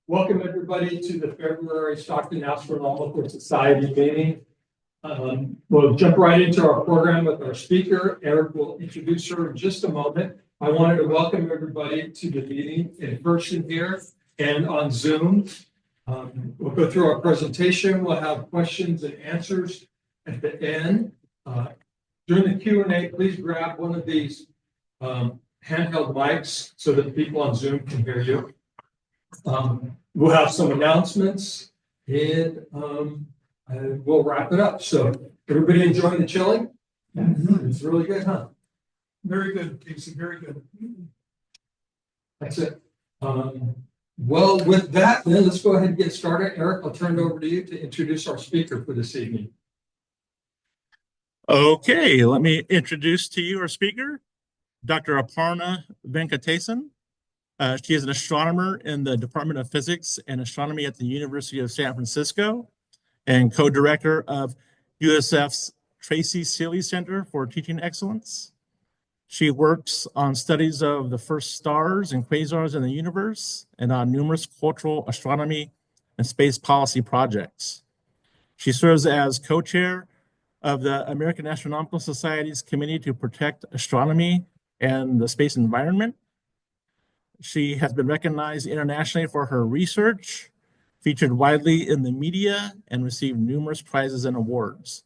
Welcome everybody to the February Stockton Astronomical Society meeting. We'll jump right into our program with our speaker. Eric will introduce her in just a moment. I wanted to welcome everybody to the meeting in person here and on Zoom. We'll go through our presentation. We'll have questions and answers at the end. During the Q&A, please grab one of these handheld mics so that people on Zoom can hear you. We'll have some announcements and we'll wrap it up. So everybody enjoying the chili? It's really good, huh? Very good, Casey, very good. That's it. Well, with that, then let's go ahead and get started. Eric, I'll turn it over to you to introduce our speaker for this evening. Okay, let me introduce to you our speaker, Dr. Aparna Venkatesan. She is an astronomer in the Department of Physics and Astronomy at the University of San Francisco and co-director of USF's Tracy Seeley Center for Teaching Excellence. She works on studies of the first stars and quasars in the universe and on numerous cultural astronomy and space policy projects. She serves as co-chair of the American Astronomical Society's Committee to Protect Astronomy and the Space Environment. She has been recognized internationally for her research, featured widely in the media, and received numerous prizes and awards.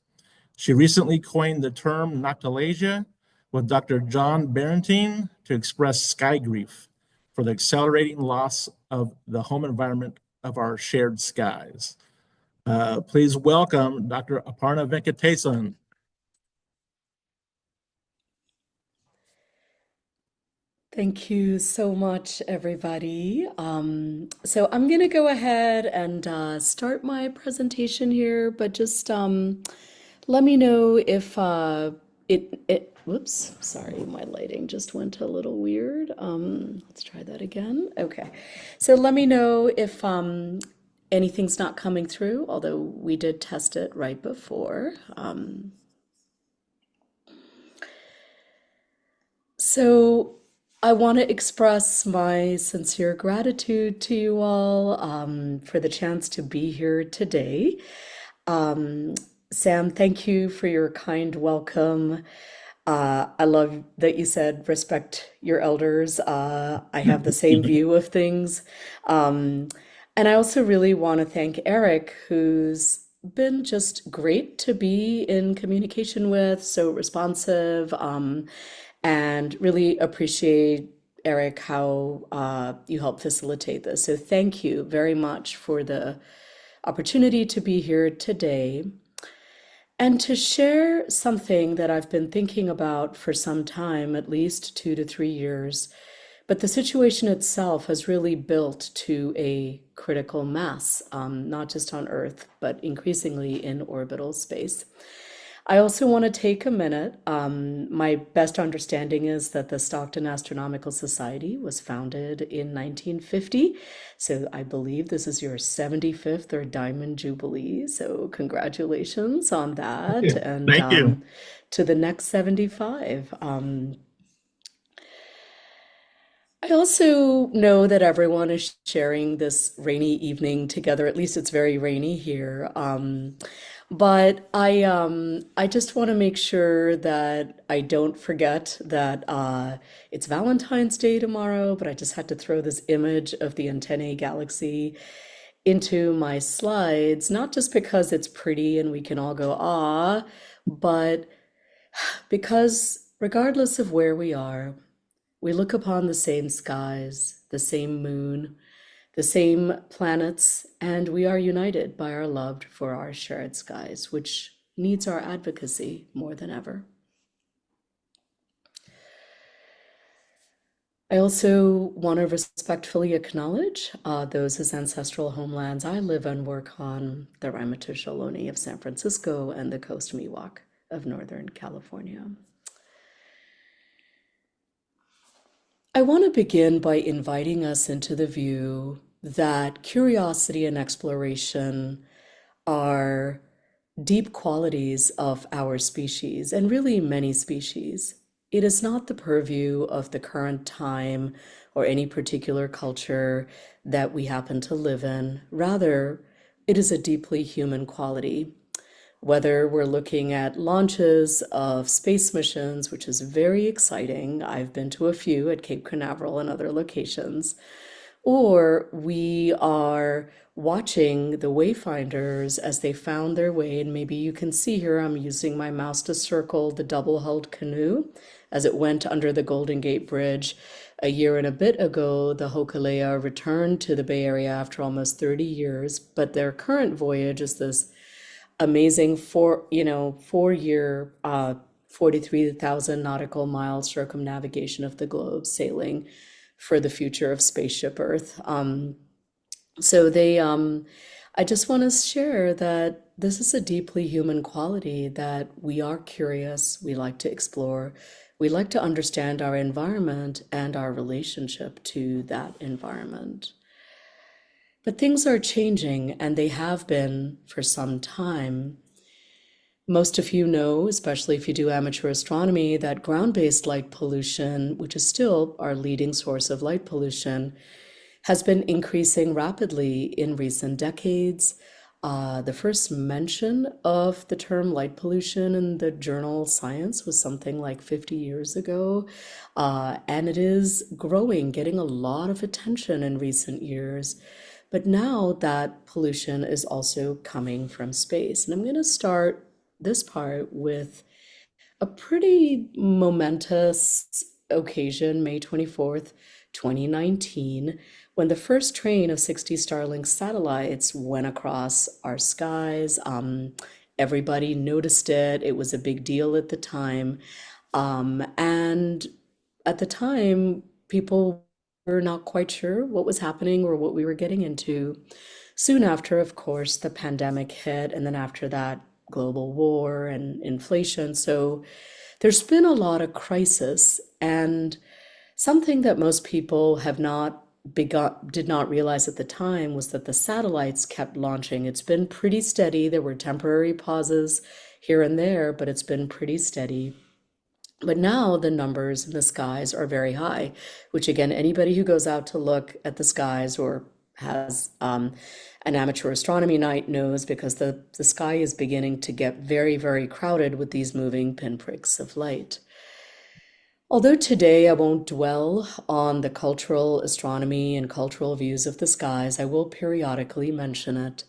She recently coined the term noctalasia with Dr. John Barentine to express sky grief for the accelerating loss of the home environment of our shared skies. Please welcome Dr. Aparna Venkatesan. Thank you so much, everybody. So I'm going to go ahead and start my presentation here, but just let me know if whoops, sorry, my lighting just went a little weird. Let's try that again. Okay, so let me know if anything's not coming through, although we did test it right before. So I want to express my sincere gratitude to you all for the chance to be here today. Sam, thank you for your kind welcome. I love that you said respect your elders. I have the same view of things. And I also really want to thank Eric, who's been just great to be in communication with, so responsive, and really appreciate, Eric, how you help facilitate this. So thank you very much for the opportunity to be here today and to share something that I've been thinking about for some time, at least 2 to 3 years. But the situation itself has really built to a critical mass, not just on Earth, but increasingly in orbital space. I also want to take a minute. My best understanding is that the Stockton Astronomical Society was founded in 1950. So I believe this is your 75th or Diamond Jubilee. So congratulations on that. And Thank you. To the next 75. I also know that everyone is sharing this rainy evening together. At least it's very rainy here. But I just want to make sure that I don't forget that it's Valentine's Day tomorrow, but I just had to throw this image of the antennae galaxy into my slides, not just because it's pretty and we can all go, ah, but because regardless of where we are, we look upon the same skies, the same moon, the same planets, and we are united by our love for our shared skies, which needs our advocacy more than ever. I also want to respectfully acknowledge those whose ancestral homelands I live and work on, the Ramaytush Ohlone of San Francisco and the Coast Miwok of Northern California. I want to begin by inviting us into the view that curiosity and exploration are deep qualities of our species, and really many species. it is not the purview of the current time or any particular culture that we happen to live in. Rather, it is a deeply human quality. Whether we're looking at launches of space missions, which is very exciting, I've been to a few at Cape Canaveral and other locations, or we are watching the wayfinders as they found their way. And maybe you can see here, I'm using my mouse to circle the double-hulled canoe as it went under the Golden Gate Bridge. A year and a bit ago, the Hokulea returned to the Bay Area after almost 30 years, but their current voyage is this amazing 4-year, 43,000 nautical mile circumnavigation of the globe, sailing for the future of spaceship Earth. I just want to share that this is a deeply human quality, that we are curious, we like to explore, we like to understand our environment and our relationship to that environment. But things are changing, and they have been for some time. Most of you know, especially if you do amateur astronomy, that ground-based light pollution, which is still our leading source of light pollution, has been increasing rapidly in recent decades. The first mention of the term light pollution in the journal Science was something like 50 years ago, and it is growing, getting a lot of attention in recent years. But now that pollution is also coming from space. And I'm going to start this part with a pretty momentous occasion, May 24th, 2019, when the first train of 60 Starlink satellites went across our skies. Everybody noticed it. It was a big deal at the time. And at the time, people were not quite sure what was happening or what we were getting into. Soon after, of course, the pandemic hit, and then after that, global war and inflation. So there's been a lot of crisis, and something that most people did not realize at the time was that the satellites kept launching. It's been pretty steady. There were temporary pauses here and there, but it's been pretty steady. But now the numbers in the skies are very high, which again, anybody who goes out to look at the skies or has an amateur astronomy night knows, because the sky is beginning to get very, very crowded with these moving pinpricks of light. Although today I won't dwell on the cultural astronomy and cultural views of the skies, I will periodically mention it.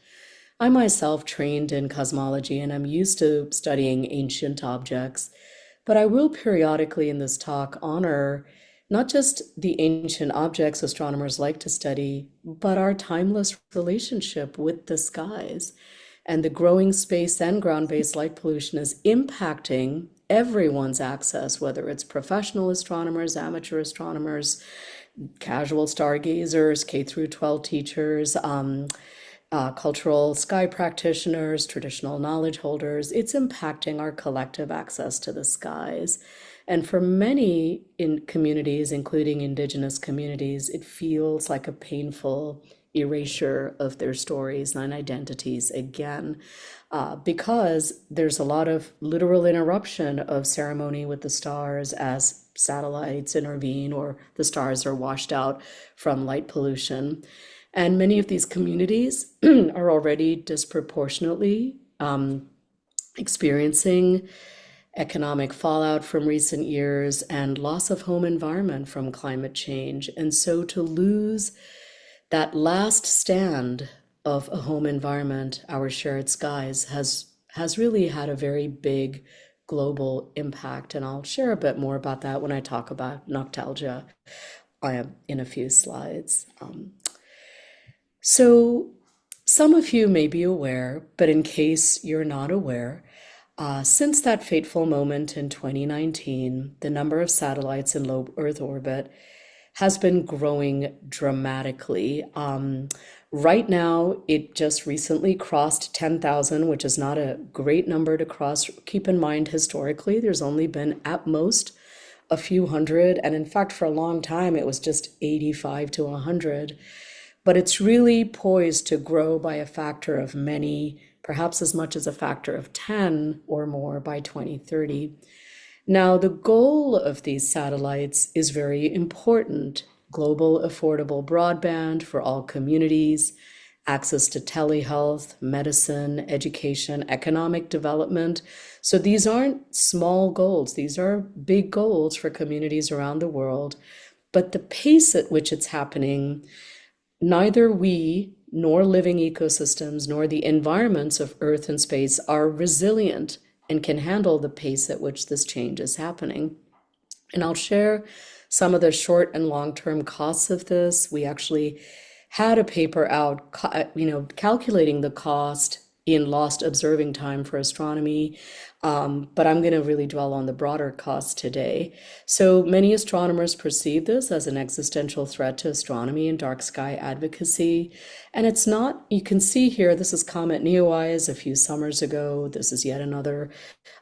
I myself trained in cosmology, and I'm used to studying ancient objects. But I will periodically in this talk honor not just the ancient objects astronomers like to study, but our timeless relationship with the skies. And the growing space and ground-based light pollution is impacting everyone's access, whether it's professional astronomers, amateur astronomers, casual stargazers, K through 12 teachers, cultural sky practitioners, traditional knowledge holders. It's impacting our collective access to the skies. And for many in communities, including indigenous communities, it feels like a painful erasure of their stories and identities again, because there's a lot of literal interruption of ceremony with the stars as satellites intervene or the stars are washed out from light pollution. And many of these communities are already disproportionately experiencing economic fallout from recent years and loss of home environment from climate change. And so to lose that last stand of a home environment, our shared skies, has really had a very big global impact. And I'll share a bit more about that when I talk about Noctalgia in a few slides. So some of you may be aware, but in case you're not aware, since that fateful moment in 2019, the number of satellites in low Earth orbit has been growing dramatically. Right now, it just recently crossed 10,000, which is not a great number to cross. Keep in mind, historically, there's only been at most a few hundred, and in fact, for a long time, it was just 85 to 100. But it's really poised to grow by a factor of many, perhaps as much as a factor of 10 or more by 2030. Now, the goal of these satellites is very important. Global affordable broadband for all communities, access to telehealth, medicine, education, economic development. So these aren't small goals, these are big goals for communities around the world. But the pace at which it's happening, neither we nor living ecosystems nor the environments of Earth and space are resilient and can handle the pace at which this change is happening. And I'll share some of the short and long-term costs of this. We actually had a paper out, calculating the cost in lost observing time for astronomy, but I'm going to really dwell on the broader cost today. So many astronomers perceive this as an existential threat to astronomy and dark sky advocacy. And it's not, you can see here, this is Comet Neowise a few summers ago. This is yet another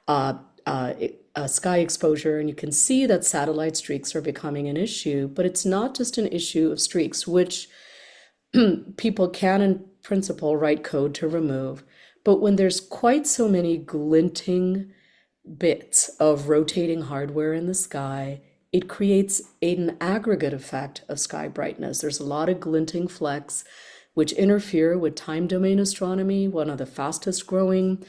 sky exposure, and you can see that satellite streaks are becoming an issue, but it's not just an issue of streaks, which people can, in principle, write code to remove. But when there's quite so many glinting bits of rotating hardware in the sky, it creates an aggregate effect of sky brightness. There's a lot of glinting flecks which interfere with time domain astronomy, one of the fastest growing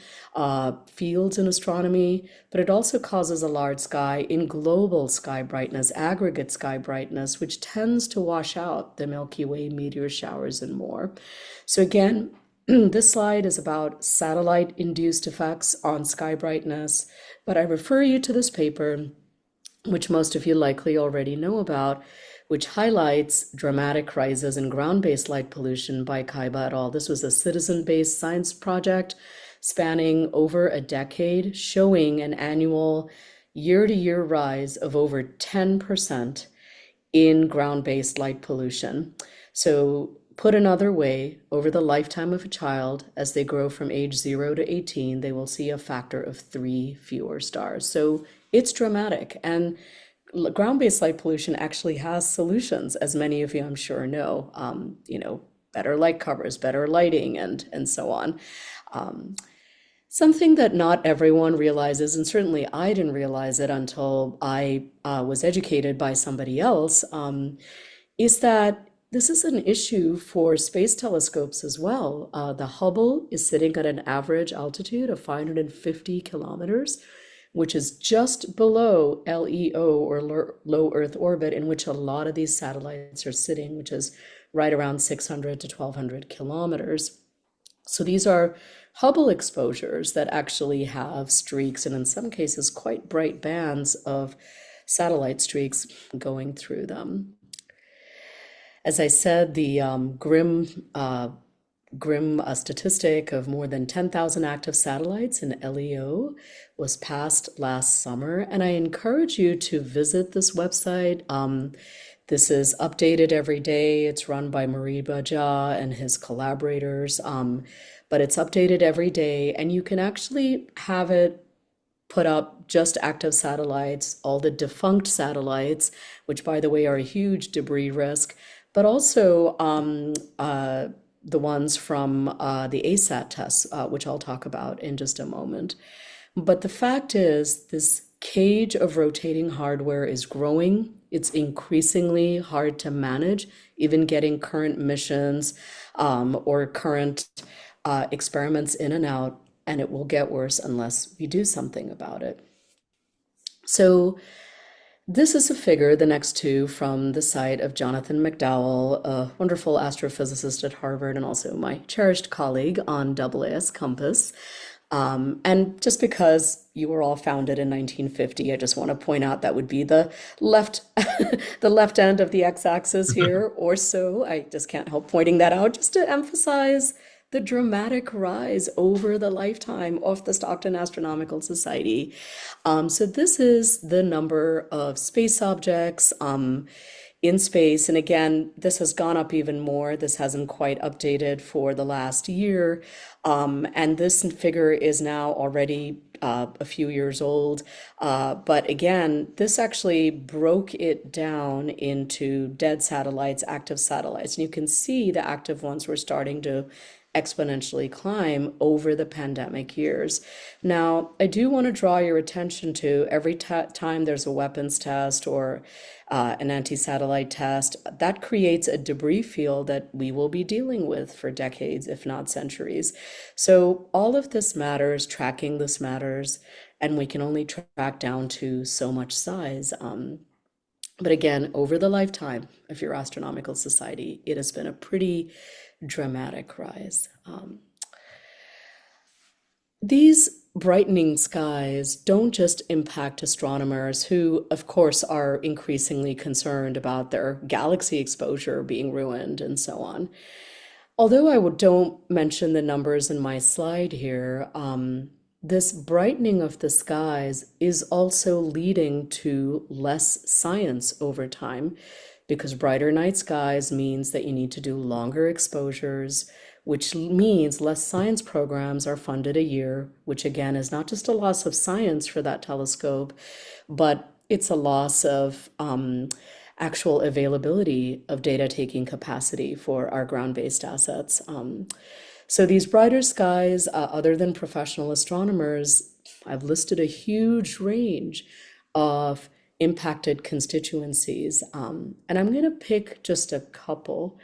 fields in astronomy, but it also causes a large sky in global sky brightness, aggregate sky brightness, which tends to wash out the Milky Way meteor showers and more. So again, this slide is about satellite-induced effects on sky brightness, but I refer you to this paper, which most of you likely already know about, which highlights dramatic rises in ground-based light pollution by Kaiba et al. This was a citizen-based science project spanning over a decade, showing an annual year-to-year rise of over 10% in ground-based light pollution. So put another way, over the lifetime of a child, as they grow from age 0 to 18, they will see a factor of 3 fewer stars. So it's dramatic. And ground-based light pollution actually has solutions, as many of you I'm sure know, better light covers, better lighting, and so on. Something that not everyone realizes, and certainly I didn't realize it until I was educated by somebody else, is that this is an issue for space telescopes as well. The Hubble is sitting at an average altitude of 550 kilometers, which is just below LEO, or low Earth orbit, in which a lot of these satellites are sitting, which is right around 600 to 1200 kilometers. So these are Hubble exposures that actually have streaks, and in some cases quite bright bands of satellite streaks going through them. As I said, the grim statistic of more than 10,000 active satellites in LEO was passed last summer, and I encourage you to visit this website. This is updated every day. It's run by Mariba Jha and his collaborators, but it's updated every day, and you can actually have it put up just active satellites, all the defunct satellites, which by the way are a huge debris risk, but also the ones from the ASAT tests, which I'll talk about in just a moment. But the fact is, this cage of rotating hardware is growing. It's increasingly hard to manage, even getting current missions or current experiments in and out, and it will get worse unless we do something about it. So this is a figure, the next two, from the site of Jonathan McDowell, a wonderful astrophysicist at Harvard and also my cherished colleague on AAS Compass. And just because you were all founded in 1950, I just want to point out that would be the left, the left end of the x-axis here, or so. I just can't help pointing that out just to emphasize the dramatic rise over the lifetime of the Stockton Astronomical Society. So this is the number of space objects in space. And again, this has gone up even more. This hasn't quite updated for the last year. And this figure is now already a few years old. But again, this actually broke it down into dead satellites, active satellites. And you can see the active ones were starting to exponentially climb over the pandemic years. Now, I do want to draw your attention to every time there's a weapons test or an anti-satellite test, that creates a debris field that we will be dealing with for decades, if not centuries. So all of this matters, tracking this matters, and we can only track down to so much size. But again, over the lifetime of your astronomical society, it has been a pretty dramatic rise. These brightening skies don't just impact astronomers who, of course, are increasingly concerned about their galaxy exposure being ruined and so on. Although don't mention the numbers in my slide here, this brightening of the skies is also leading to less science over time, because brighter night skies means that you need to do longer exposures, which means less science programs are funded a year, which again is not just a loss of science for that telescope, but it's a loss of actual availability of data taking capacity for our ground-based assets. So these brighter skies, other than professional astronomers, I've listed a huge range of impacted constituencies. And I'm going to pick just a couple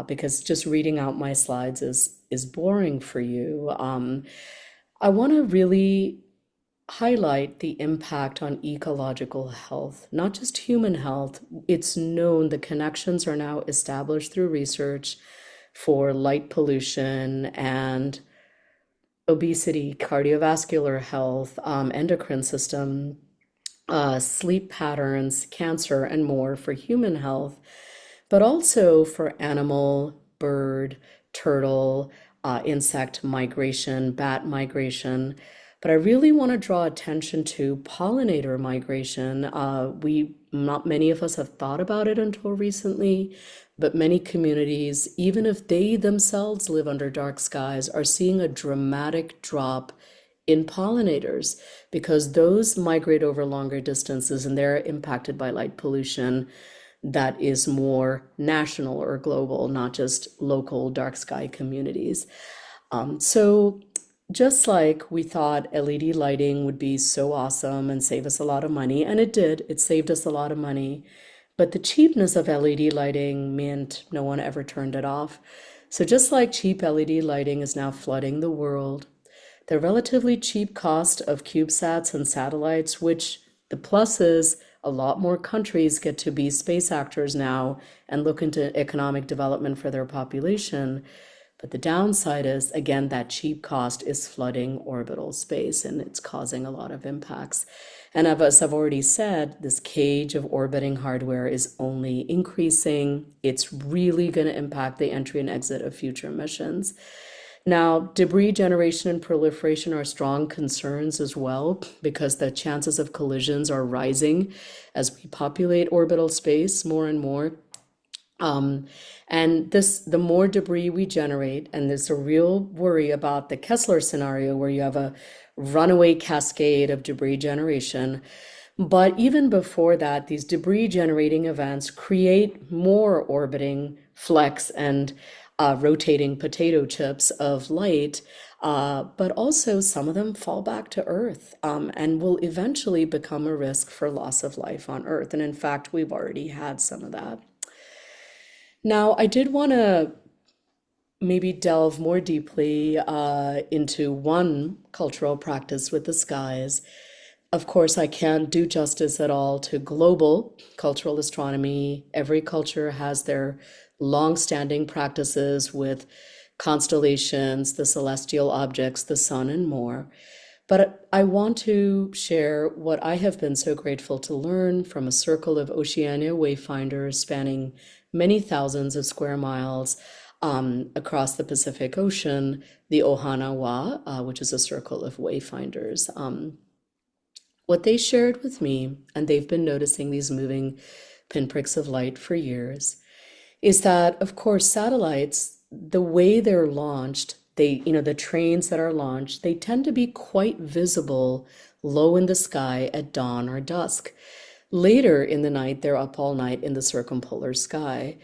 because just reading out my slides is boring for you. I want to really highlight the impact on ecological health, not just human health. It's known the connections are now established through research for light pollution and obesity, cardiovascular health, endocrine system, sleep patterns, cancer, and more for human health, but also for animal, bird, turtle, insect migration, bat migration. But I really want to draw attention to pollinator migration. Not many of us have thought about it until recently, but many communities, even if they themselves live under dark skies, are seeing a dramatic drop in pollinators because those migrate over longer distances and they're impacted by light pollution that is more national or global, not just local dark sky communities. So just like we thought LED lighting would be so awesome and save us a lot of money, and it did, it saved us a lot of money, but the cheapness of LED lighting meant no one ever turned it off. So just like cheap LED lighting is now flooding the world, the relatively cheap cost of CubeSats and satellites, which the plus is a lot more countries get to be space actors now and look into economic development for their population. But the downside is, again, that cheap cost is flooding orbital space and it's causing a lot of impacts. And as I've already said, this cage of orbiting hardware is only increasing. It's really going to impact the entry and exit of future missions. Now, debris generation and proliferation are strong concerns as well, because the chances of collisions are rising as we populate orbital space more and more. And the more debris we generate, and there's a real worry about the Kessler scenario where you have a runaway cascade of debris generation. But even before that, these debris generating events create more orbiting flecks and rotating potato chips of light, but also some of them fall back to Earth and will eventually become a risk for loss of life on Earth. And in fact, we've already had some of that. Now, I did want to maybe delve more deeply into one cultural practice with the skies. Of course, I can't do justice at all to global cultural astronomy. Every culture has their long-standing practices with constellations, the celestial objects, the sun, and more. But I want to share what I have been so grateful to learn from a circle of Oceania wayfinders spanning many thousands of square miles across the Pacific Ocean, the Ohana Wa, which is a circle of wayfinders. What they shared with me, and they've been noticing these moving pinpricks of light for years, is that, of course, satellites, the way they're launched, the trains that are launched, they tend to be quite visible low in the sky at dawn or dusk. Later in the night, they're up all night in the circumpolar sky.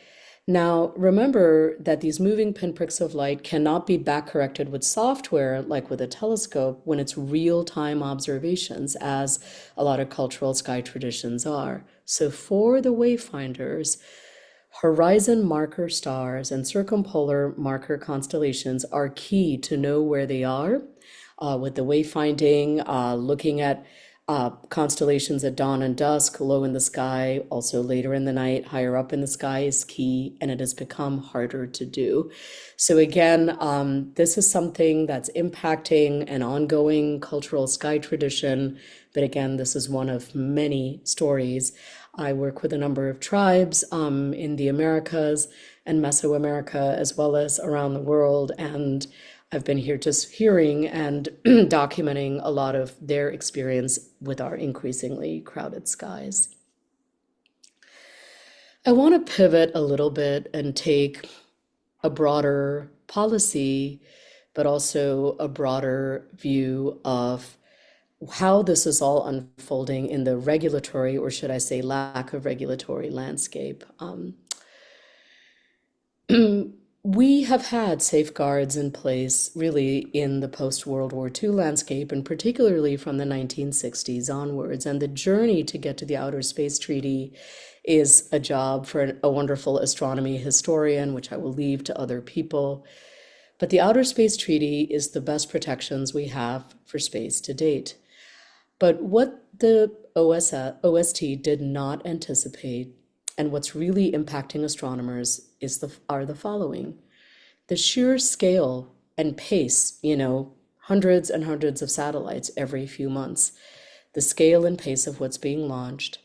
Now, remember that these moving pinpricks of light cannot be back corrected with software like with a telescope when it's real-time observations, as a lot of cultural sky traditions are. So for the wayfinders, horizon marker stars and circumpolar marker constellations are key to know where they are. With the wayfinding, looking at constellations at dawn and dusk, low in the sky, also later in the night, higher up in the sky is key, and it has become harder to do. So again, this is something that's impacting an ongoing cultural sky tradition. But again, this is one of many stories. I work with a number of tribes in the Americas and Mesoamerica, as well as around the world, and I've been here just hearing and documenting a lot of their experience with our increasingly crowded skies. I want to pivot a little bit and take a broader policy, but also a broader view of how this is all unfolding in the regulatory, or should I say lack of regulatory landscape. We have had safeguards in place really in the post-World War II landscape, and particularly from the 1960s onwards. And the journey to get to the Outer Space Treaty is a job for a wonderful astronomy historian, which I will leave to other people. But the Outer Space Treaty is the best protections we have for space to date. But what the OST did not anticipate, and what's really impacting astronomers are the following. The sheer scale and pace, hundreds and hundreds of satellites every few months, the scale and pace of what's being launched,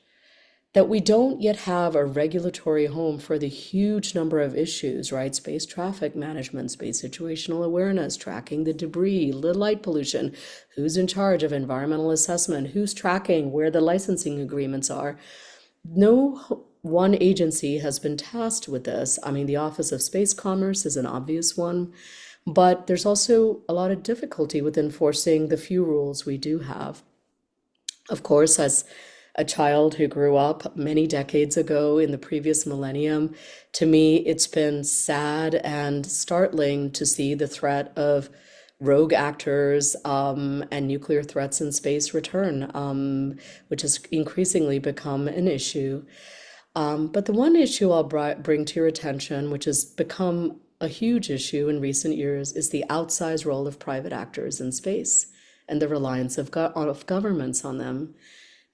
that we don't yet have a regulatory home for the huge number of issues, right? Space traffic management, space situational awareness, tracking the debris, the light pollution, who's in charge of environmental assessment, who's tracking where the licensing agreements are. No one agency has been tasked with this. I mean, the Office of Space Commerce is an obvious one, but there's also a lot of difficulty with enforcing the few rules we do have. Of course, as a child who grew up many decades ago in the previous millennium, to me, it's been sad and startling to see the threat of rogue actors and nuclear threats in space return, which has increasingly become an issue. But the one issue I'll bring to your attention, which has become a huge issue in recent years, is the outsized role of private actors in space and the reliance of governments on them.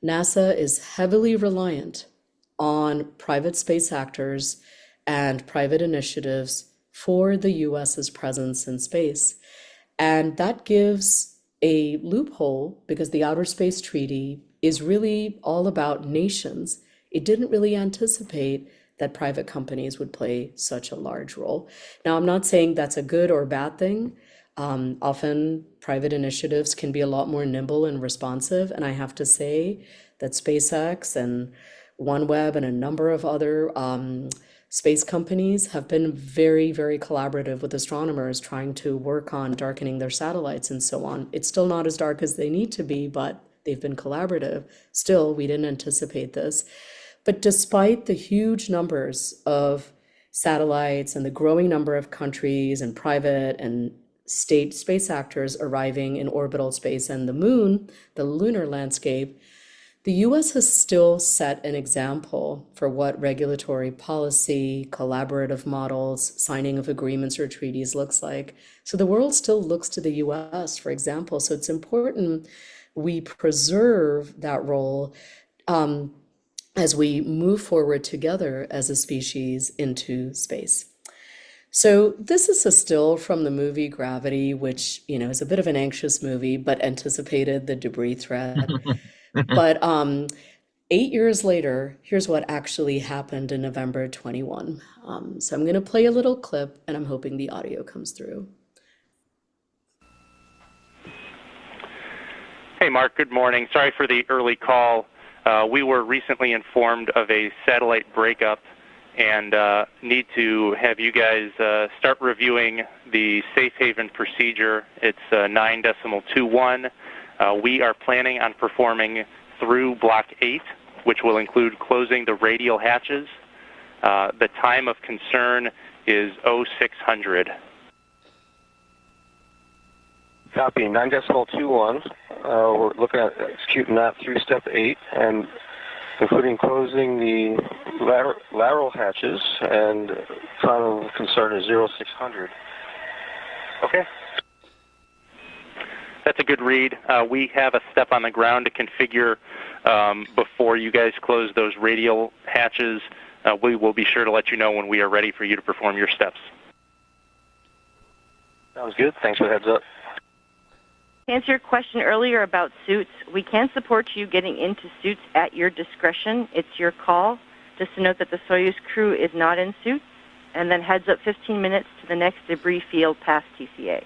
NASA is heavily reliant on private space actors and private initiatives for the US's presence in space. And that gives a loophole because the Outer Space Treaty is really all about nations. It didn't really anticipate that private companies would play such a large role. Now, I'm not saying that's a good or bad thing. Often private initiatives can be a lot more nimble and responsive. And I have to say that SpaceX and OneWeb and a number of other space companies have been very, very collaborative with astronomers trying to work on darkening their satellites and so on. It's still not as dark as they need to be, but they've been collaborative. Still, we didn't anticipate this. But despite the huge numbers of satellites and the growing number of countries and private and state space actors arriving in orbital space and the moon, the lunar landscape, the US has still set an example for what regulatory policy, collaborative models, signing of agreements or treaties looks like. So the world still looks to the US, for example. So it's important we preserve that role as we move forward together as a species into space. So this is a still from the movie Gravity, which, is a bit of an anxious movie, but anticipated the debris threat. But 8 years later, here's what actually happened in November 21. So I'm going to play a little clip, and I'm hoping the audio comes through. Hey, Mark, good morning. Sorry for the early call. We were recently informed of a satellite breakup and need to have you guys start reviewing the safe haven procedure. It's 9.21. We are planning on performing through Block 8, which will include closing the radial hatches. The time of concern is 0600. Copy, 9.21. We're looking at executing that through step 8, and including closing the lateral hatches, and time of concern is 0600. Okay. That's a good read. We have a step on the ground to configure before you guys close those radial hatches. We will be sure to let you know when we are ready for you to perform your steps. Sounds good. Thanks for the heads up. To answer your question earlier about suits, we can support you getting into suits at your discretion. It's your call. Just to note that the Soyuz crew is not in suits, and then heads up 15 minutes to the next debris field past TCA.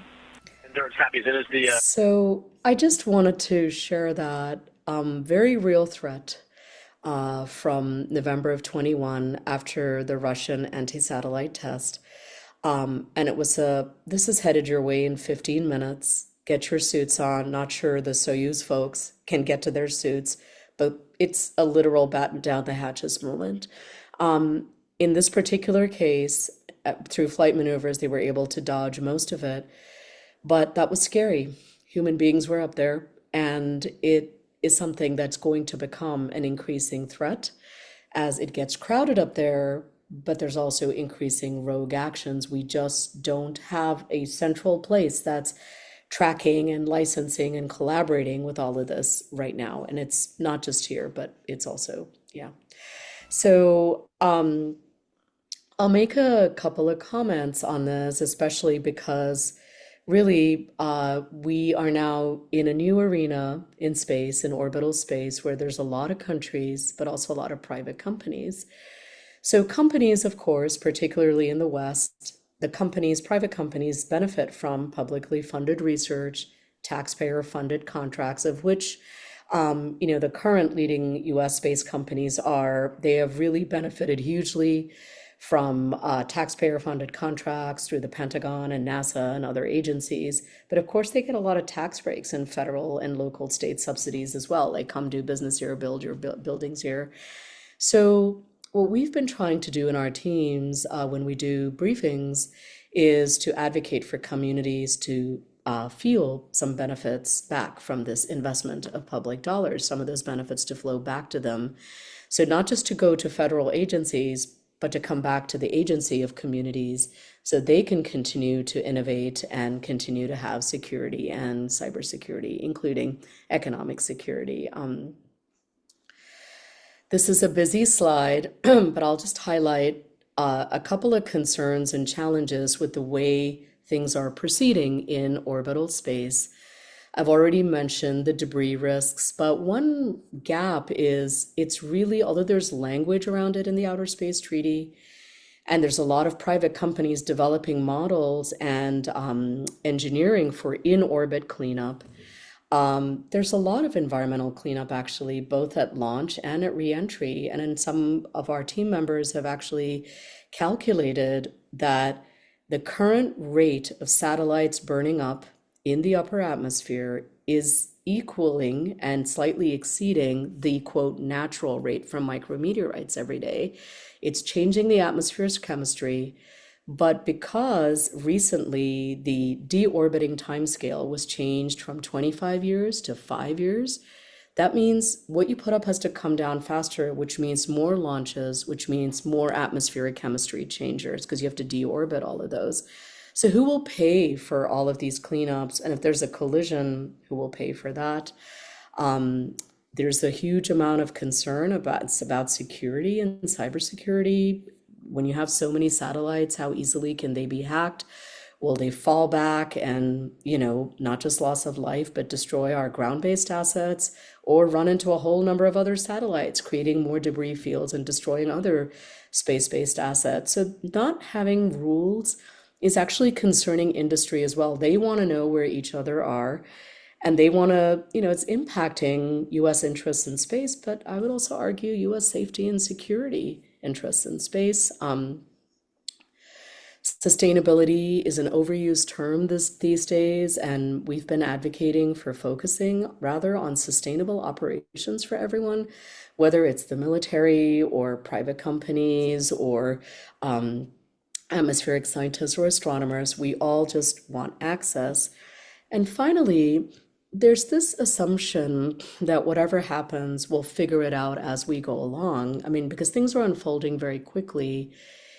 Endurance copies. It is the... So I just wanted to share that very real threat from November of 21 after the Russian anti-satellite test. And it was this is headed your way in 15 minutes. Get your suits on. Not sure the Soyuz folks can get to their suits, but it's a literal batten down the hatches moment. In this particular case, through flight maneuvers, they were able to dodge most of it, but that was scary. Human beings were up there, and it is something that's going to become an increasing threat as it gets crowded up there, but there's also increasing rogue actions. We just don't have a central place that's tracking and licensing and collaborating with all of this right now. And it's not just here, but it's also, yeah. So I'll make a couple of comments on this, especially because really we are now in a new arena in space, in orbital space, where there's a lot of countries, but also a lot of private companies. So companies, of course, particularly in the West, private companies benefit from publicly funded research, taxpayer-funded contracts, of which, the current leading U.S. space companies they have really benefited hugely from taxpayer-funded contracts through the Pentagon and NASA and other agencies. But of course, they get a lot of tax breaks and federal and local state subsidies as well, like come do business here, build your buildings here. So what we've been trying to do in our teams when we do briefings is to advocate for communities to feel some benefits back from this investment of public dollars, some of those benefits to flow back to them. So not just to go to federal agencies, but to come back to the agency of communities so they can continue to innovate and continue to have security and cybersecurity, including economic security. This is a busy slide, but I'll just highlight a couple of concerns and challenges with the way things are proceeding in orbital space. I've already mentioned the debris risks, but one gap is it's really, although there's language around it in the Outer Space Treaty, and there's a lot of private companies developing models and engineering for in-orbit cleanup, there's a lot of environmental cleanup actually, both at launch and at reentry. And then some of our team members have actually calculated that the current rate of satellites burning up in the upper atmosphere is equaling and slightly exceeding the quote natural rate from micrometeorites every day. It's changing the atmosphere's chemistry. But because recently the deorbiting timescale was changed from 25 years to 5 years, that means what you put up has to come down faster, which means more launches, which means more atmospheric chemistry changers, because you have to deorbit all of those. So who will pay for all of these cleanups? And if there's a collision, who will pay for that? There's a huge amount of concern about security and cybersecurity. When you have so many satellites, how easily can they be hacked? Will they fall back and, not just loss of life, but destroy our ground-based assets or run into a whole number of other satellites, creating more debris fields and destroying other space-based assets? So not having rules is actually concerning industry as well. They want to know where each other are, and they want to, it's impacting U.S. interests in space, but I would also argue U.S. safety and security interests in space. Sustainability is an overused term these days, and we've been advocating for focusing rather on sustainable operations for everyone, whether it's the military or private companies or atmospheric scientists or astronomers. We all just want access. And finally, there's this assumption that whatever happens, we'll figure it out as we go along. I mean, because things are unfolding very quickly.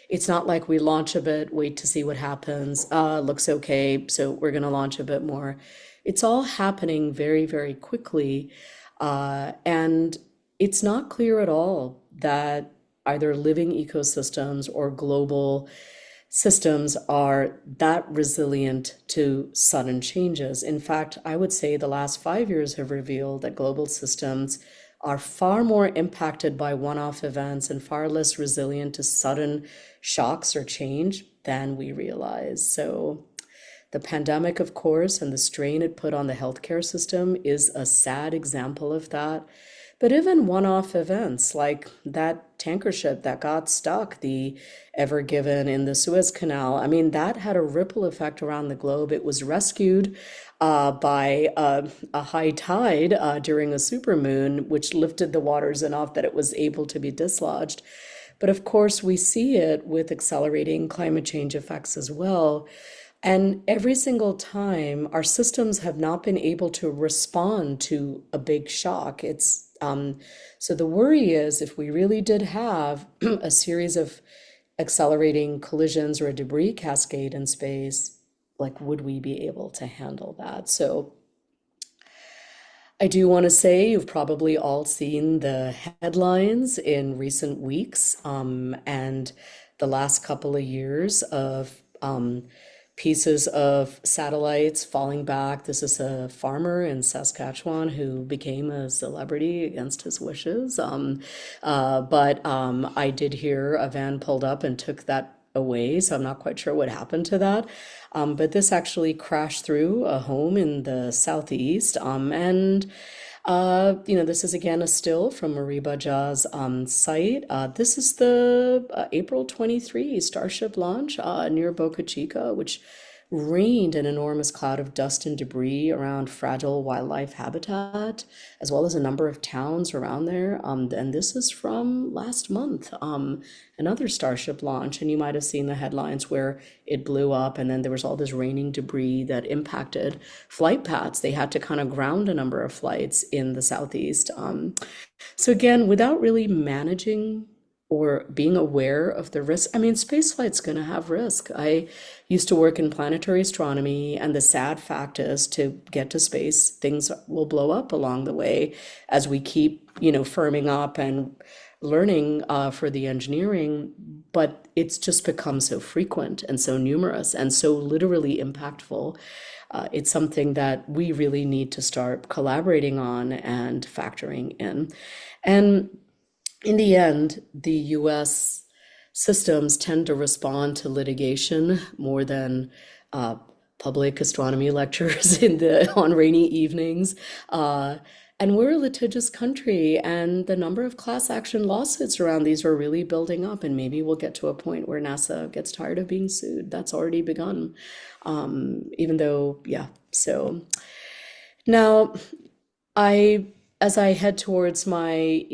It's not like we launch a bit, wait to see what happens. Looks okay, so we're going to launch a bit more. It's all happening very, very quickly. And it's not clear at all that either living ecosystems or global systems are that resilient to sudden changes. In fact, I would say the last 5 years have revealed that global systems are far more impacted by one-off events and far less resilient to sudden shocks or change than we realize. So the pandemic, of course, and the strain it put on the healthcare system is a sad example of that. But even one-off events like that tanker ship that got stuck, the Ever Given in the Suez Canal, I mean, that had a ripple effect around the globe. It was rescued by a high tide during a supermoon, which lifted the waters enough that it was able to be dislodged. But of course, we see it with accelerating climate change effects as well. And every single time, our systems have not been able to respond to a big shock. So the worry is if we really did have a series of accelerating collisions or a debris cascade in space, like, would we be able to handle that? So I do want to say you've probably all seen the headlines in recent weeks and the last couple of years of pieces of satellites falling back. This is a farmer in Saskatchewan who became a celebrity against his wishes. But I did hear a van pulled up and took that away, so I'm not quite sure what happened to that. But this actually crashed through a home in the southeast. This is again a still from Mariba Jah's site. This is the April 23 Starship launch near Boca Chica, which rained an enormous cloud of dust and debris around fragile wildlife habitat, as well as a number of towns around there. And this is from last month, another Starship launch. And you might have seen the headlines where it blew up and then there was all this raining debris that impacted flight paths. They had to kind of ground a number of flights in the southeast. So again, without really managing or being aware of the risk. I mean, spaceflight's going to have risk. I used to work in planetary astronomy, and the sad fact is to get to space, things will blow up along the way as we keep, firming up and learning for the engineering, but it's just become so frequent and so numerous and so literally impactful. It's something that we really need to start collaborating on and factoring in. And in the end, the US systems tend to respond to litigation more than public astronomy lectures on rainy evenings. And we're a litigious country, and the number of class action lawsuits around these are really building up, and maybe we'll get to a point where NASA gets tired of being sued. That's already begun, even though, yeah. So now as I head towards my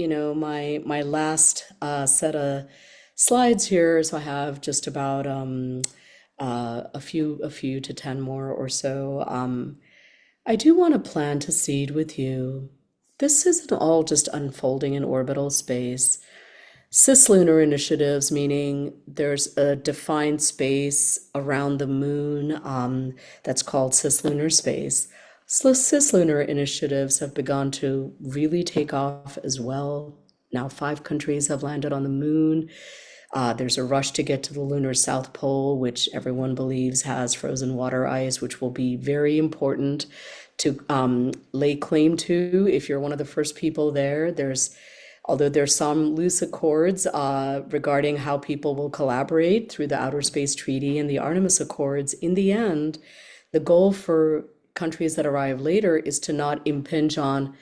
last set of slides here, so I have just about a few to 10 more or so. I do want to plant a seed with you. This isn't all just unfolding in orbital space. Cislunar initiatives, meaning there's a defined space around the moon that's called cislunar space. Cislunar initiatives have begun to really take off as well. Now 5 countries have landed on the moon. There's a rush to get to the lunar South Pole, which everyone believes has frozen water ice, which will be very important to lay claim to if you're one of the first people there. Although there's some loose accords regarding how people will collaborate through the Outer Space Treaty and the Artemis Accords, in the end, the goal for countries that arrive later is to not impinge on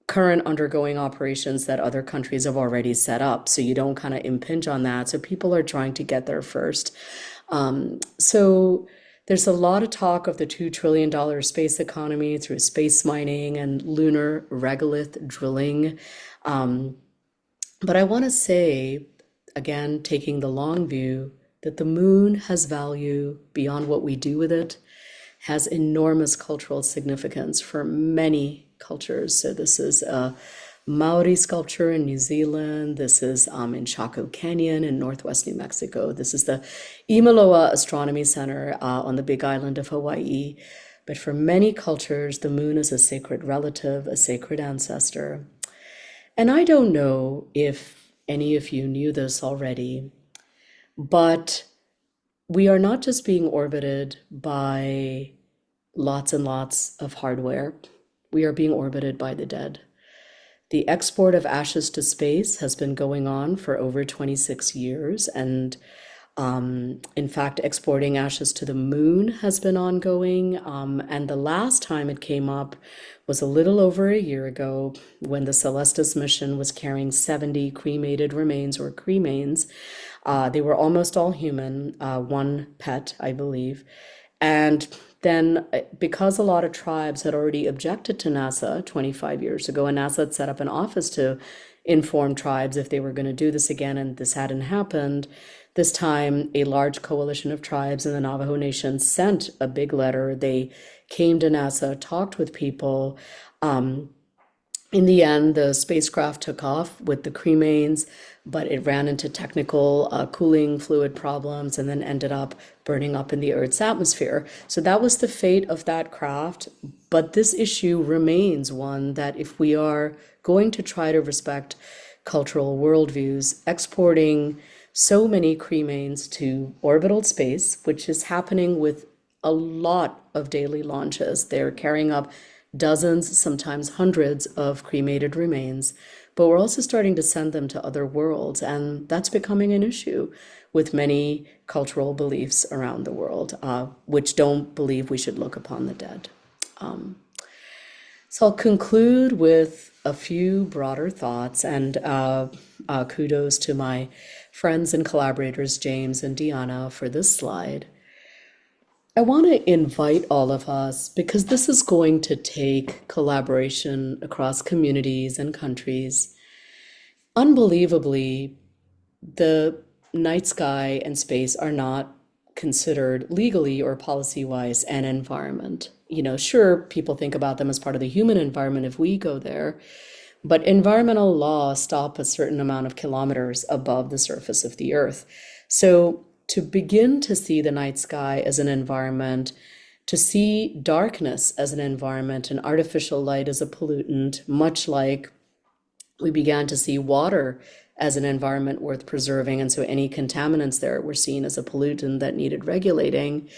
current undergoing operations that other countries have already set up. So you don't kind of impinge on that. So people are trying to get there first. So there's a lot of talk of the $2 trillion space economy through space mining and lunar regolith drilling. But I want to say, again, taking the long view, that the moon has value beyond what we do with it, has enormous cultural significance for many cultures. So this is a Maori sculpture in New Zealand. This is in Chaco Canyon in northwest New Mexico. This is the Imaloa Astronomy Center on the Big Island of Hawaii. But for many cultures, the moon is a sacred relative, a sacred ancestor. And I don't know if any of you knew this already, but we are not just being orbited by lots and lots of hardware. We are being orbited by the dead. The export of ashes to space has been going on for over 26 years. And in fact, exporting ashes to the moon has been ongoing. And the last time it came up was a little over a year ago when the Celestis mission was carrying 70 cremated remains or cremains. They were almost all human, one pet, I believe. And then because a lot of tribes had already objected to NASA 25 years ago, and NASA had set up an office to inform tribes if they were going to do this again, and this hadn't happened, this time a large coalition of tribes in the Navajo Nation sent a big letter. They came to NASA, talked with people. In the end, the spacecraft took off with the cremains, but it ran into technical cooling fluid problems and then ended up burning up in the Earth's atmosphere. So that was the fate of that craft. But this issue remains one that if we are going to try to respect cultural worldviews, exporting so many cremains to orbital space, which is happening with a lot of daily launches. They're carrying up dozens, sometimes hundreds of cremated remains, but we're also starting to send them to other worlds, and that's becoming an issue with many cultural beliefs around the world, which don't believe we should look upon the dead. So I'll conclude with a few broader thoughts, and kudos to my friends and collaborators, James and Deanna, for this slide. I want to invite all of us, because this is going to take collaboration across communities and countries. Unbelievably, the night sky and space are not considered legally or policy-wise an environment. You know, sure, people think about them as part of the human environment if we go there, but environmental laws stop a certain amount of kilometers above the surface of the Earth. So to begin to see the night sky as an environment, to see darkness as an environment and artificial light as a pollutant, much like we began to see water as an environment worth preserving, and so any contaminants there were seen as a pollutant that needed regulating,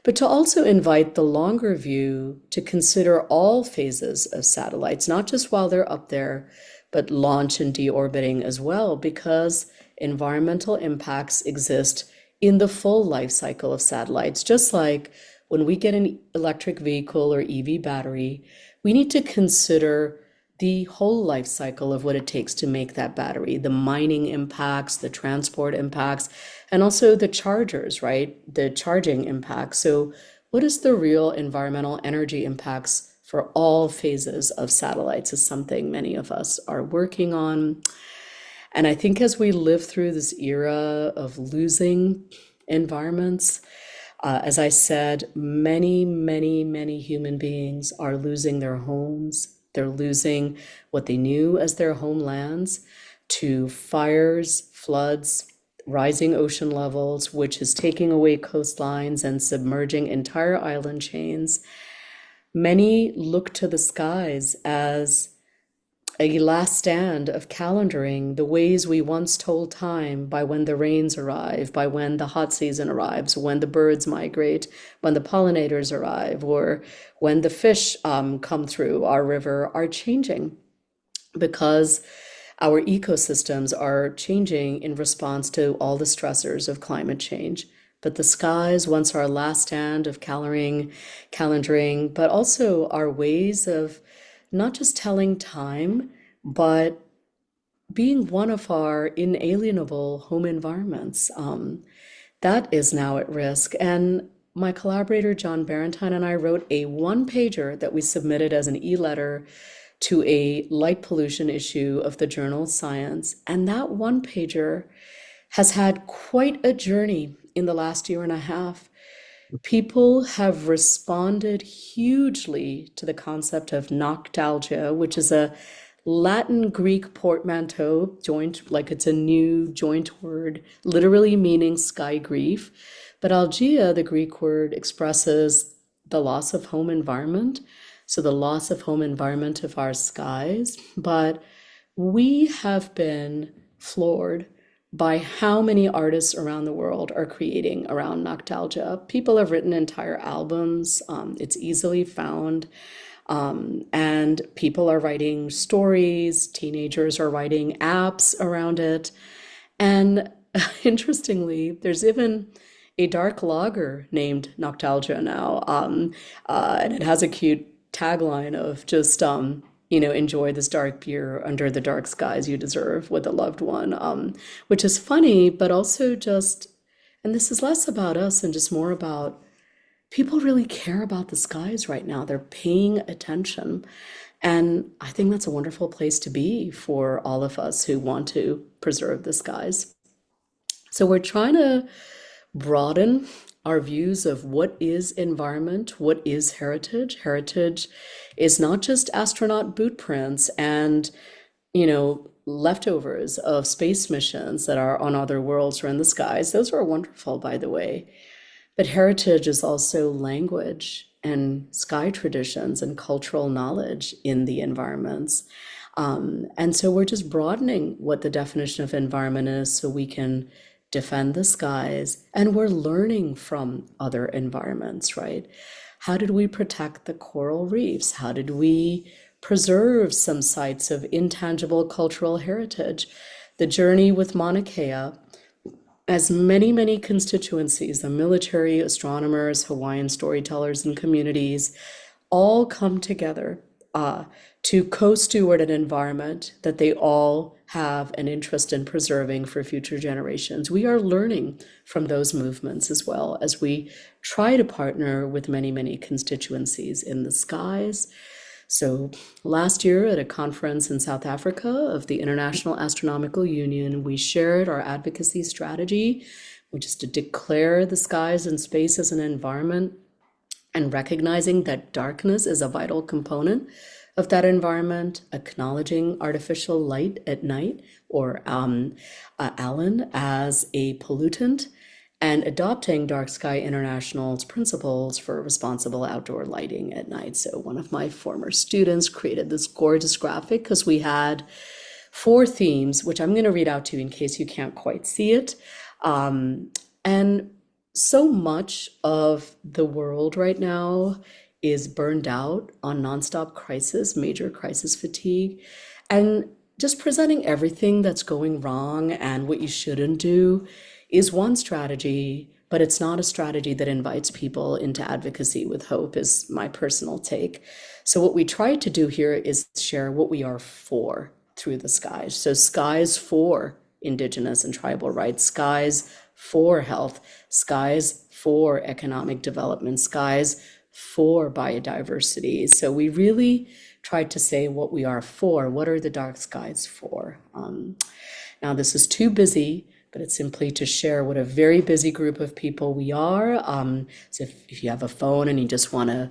but to also invite the longer view to consider all phases of satellites, not just while they're up there, but launch and deorbiting as well, because environmental impacts exist in the full life cycle of satellites. Just like when we get an electric vehicle or EV battery, we need to consider the whole life cycle of what it takes to make that battery, the mining impacts, the transport impacts, and also the chargers, right? The charging impacts. So what is the real environmental energy impacts for all phases of satellites is something many of us are working on. And I think as we live through this era of losing environments, as I said, many, many, many human beings are losing their homes. They're losing what they knew as their homelands to fires, floods, rising ocean levels, which is taking away coastlines and submerging entire island chains. Many look to the skies as a last stand of calendaring the ways we once told time by when the rains arrive, by when the hot season arrives, when the birds migrate, when the pollinators arrive, or when the fish come through our river are changing because our ecosystems are changing in response to all the stressors of climate change. But the skies once our last stand of calendaring, but also our ways of not just telling time, but being one of our inalienable home environments. That is now at risk. And my collaborator, John Barentine, and I wrote a one-pager that we submitted as an e-letter to a light pollution issue of the journal Science. And that one-pager has had quite a journey in the last year and a half. People have responded hugely to the concept of noctalgia, which is a Latin Greek portmanteau joint, like it's a new joint word, literally meaning sky grief. But algia, the Greek word, expresses the loss of home environment. So the loss of home environment of our skies. But we have been floored by how many artists around the world are creating around noctalgia. People have written entire albums. It's easily found. And people are writing stories, teenagers are writing apps around it. And interestingly, there's even a dark lager named Noctalgia now. And it has a cute tagline of just, enjoy this dark beer under the dark skies you deserve with a loved one, which is funny, but also just, and this is less about us and just more about people really care about the skies right now. They're paying attention. And I think that's a wonderful place to be for all of us who want to preserve the skies. So we're trying to broaden our views of what is environment, what is heritage. Heritage is not just astronaut boot prints and, leftovers of space missions that are on other worlds or in the skies. Those are wonderful, by the way. But heritage is also language and sky traditions and cultural knowledge in the environments. And so we're just broadening what the definition of environment is so we can defend the skies. And we're learning from other environments, right? How did we protect the coral reefs? How did we preserve some sites of intangible cultural heritage? The journey with Mauna Kea, as many, many constituencies, the military, astronomers, Hawaiian storytellers, and communities all come together to co-steward an environment that they all have an interest in preserving for future generations. We are learning from those movements as well as we try to partner with many, many constituencies in the skies. So last year at a conference in South Africa of the International Astronomical Union, we shared our advocacy strategy, which is to declare the skies and space as an environment and recognizing that darkness is a vital component of that environment, acknowledging artificial light at night or ALAN as a pollutant, and adopting Dark Sky International's principles for responsible outdoor lighting at night. So one of my former students created this gorgeous graphic because we had 4 themes, which I'm going to read out to you in case you can't quite see it. And so much of the world right now is burned out on nonstop crisis, major crisis fatigue, and just presenting everything that's going wrong and what you shouldn't do is one strategy, but it's not a strategy that invites people into advocacy with hope, is my personal take. So what we try to do here is share what we are for through the skies. So skies for Indigenous and tribal rights, skies for health, skies for economic development, skies for biodiversity. So we really tried to say what we are for. What are the dark skies for? Now this is too busy, but it's simply to share what a very busy group of people we are. So if you have a phone and you just want to,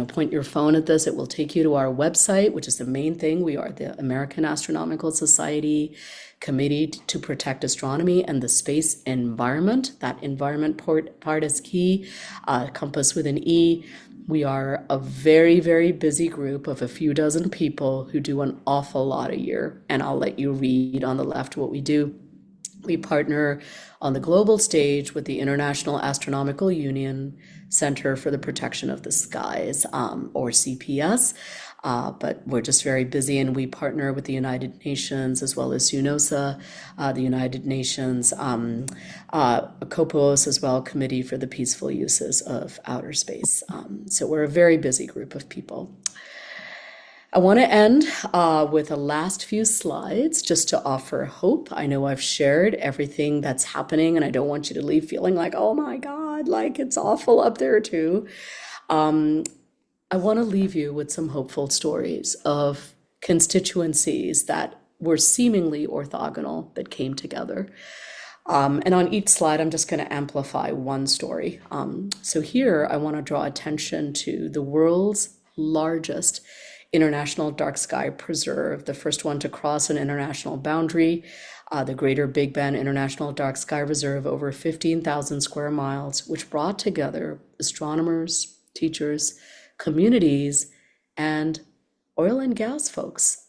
point your phone at this, it will take you to our website, which is the main thing. We are the American Astronomical Society Committee to Protect Astronomy and the Space Environment. That environment part is key, compass with an E. We are a very, very busy group of a few dozen people who do an awful lot a year. And I'll let you read on the left what we do. We partner on the global stage with the International Astronomical Union Center for the Protection of the Skies, or CPS, but we're just very busy, and we partner with the United Nations as well as UNOSA, the United Nations, COPOS as well, Committee for the Peaceful Uses of Outer Space. So we're a very busy group of people. I want to end with the last few slides just to offer hope. I know I've shared everything that's happening, and I don't want you to leave feeling like, oh my God, like it's awful up there too. I want to leave you with some hopeful stories of constituencies that were seemingly orthogonal that came together. And on each slide, I'm just going to amplify one story. So here, I want to draw attention to the world's largest international dark sky preserve, the first one to cross an international boundary, the Greater Big Bend International Dark Sky Reserve, over 15,000 square miles, which brought together astronomers, teachers, communities, and oil and gas folks.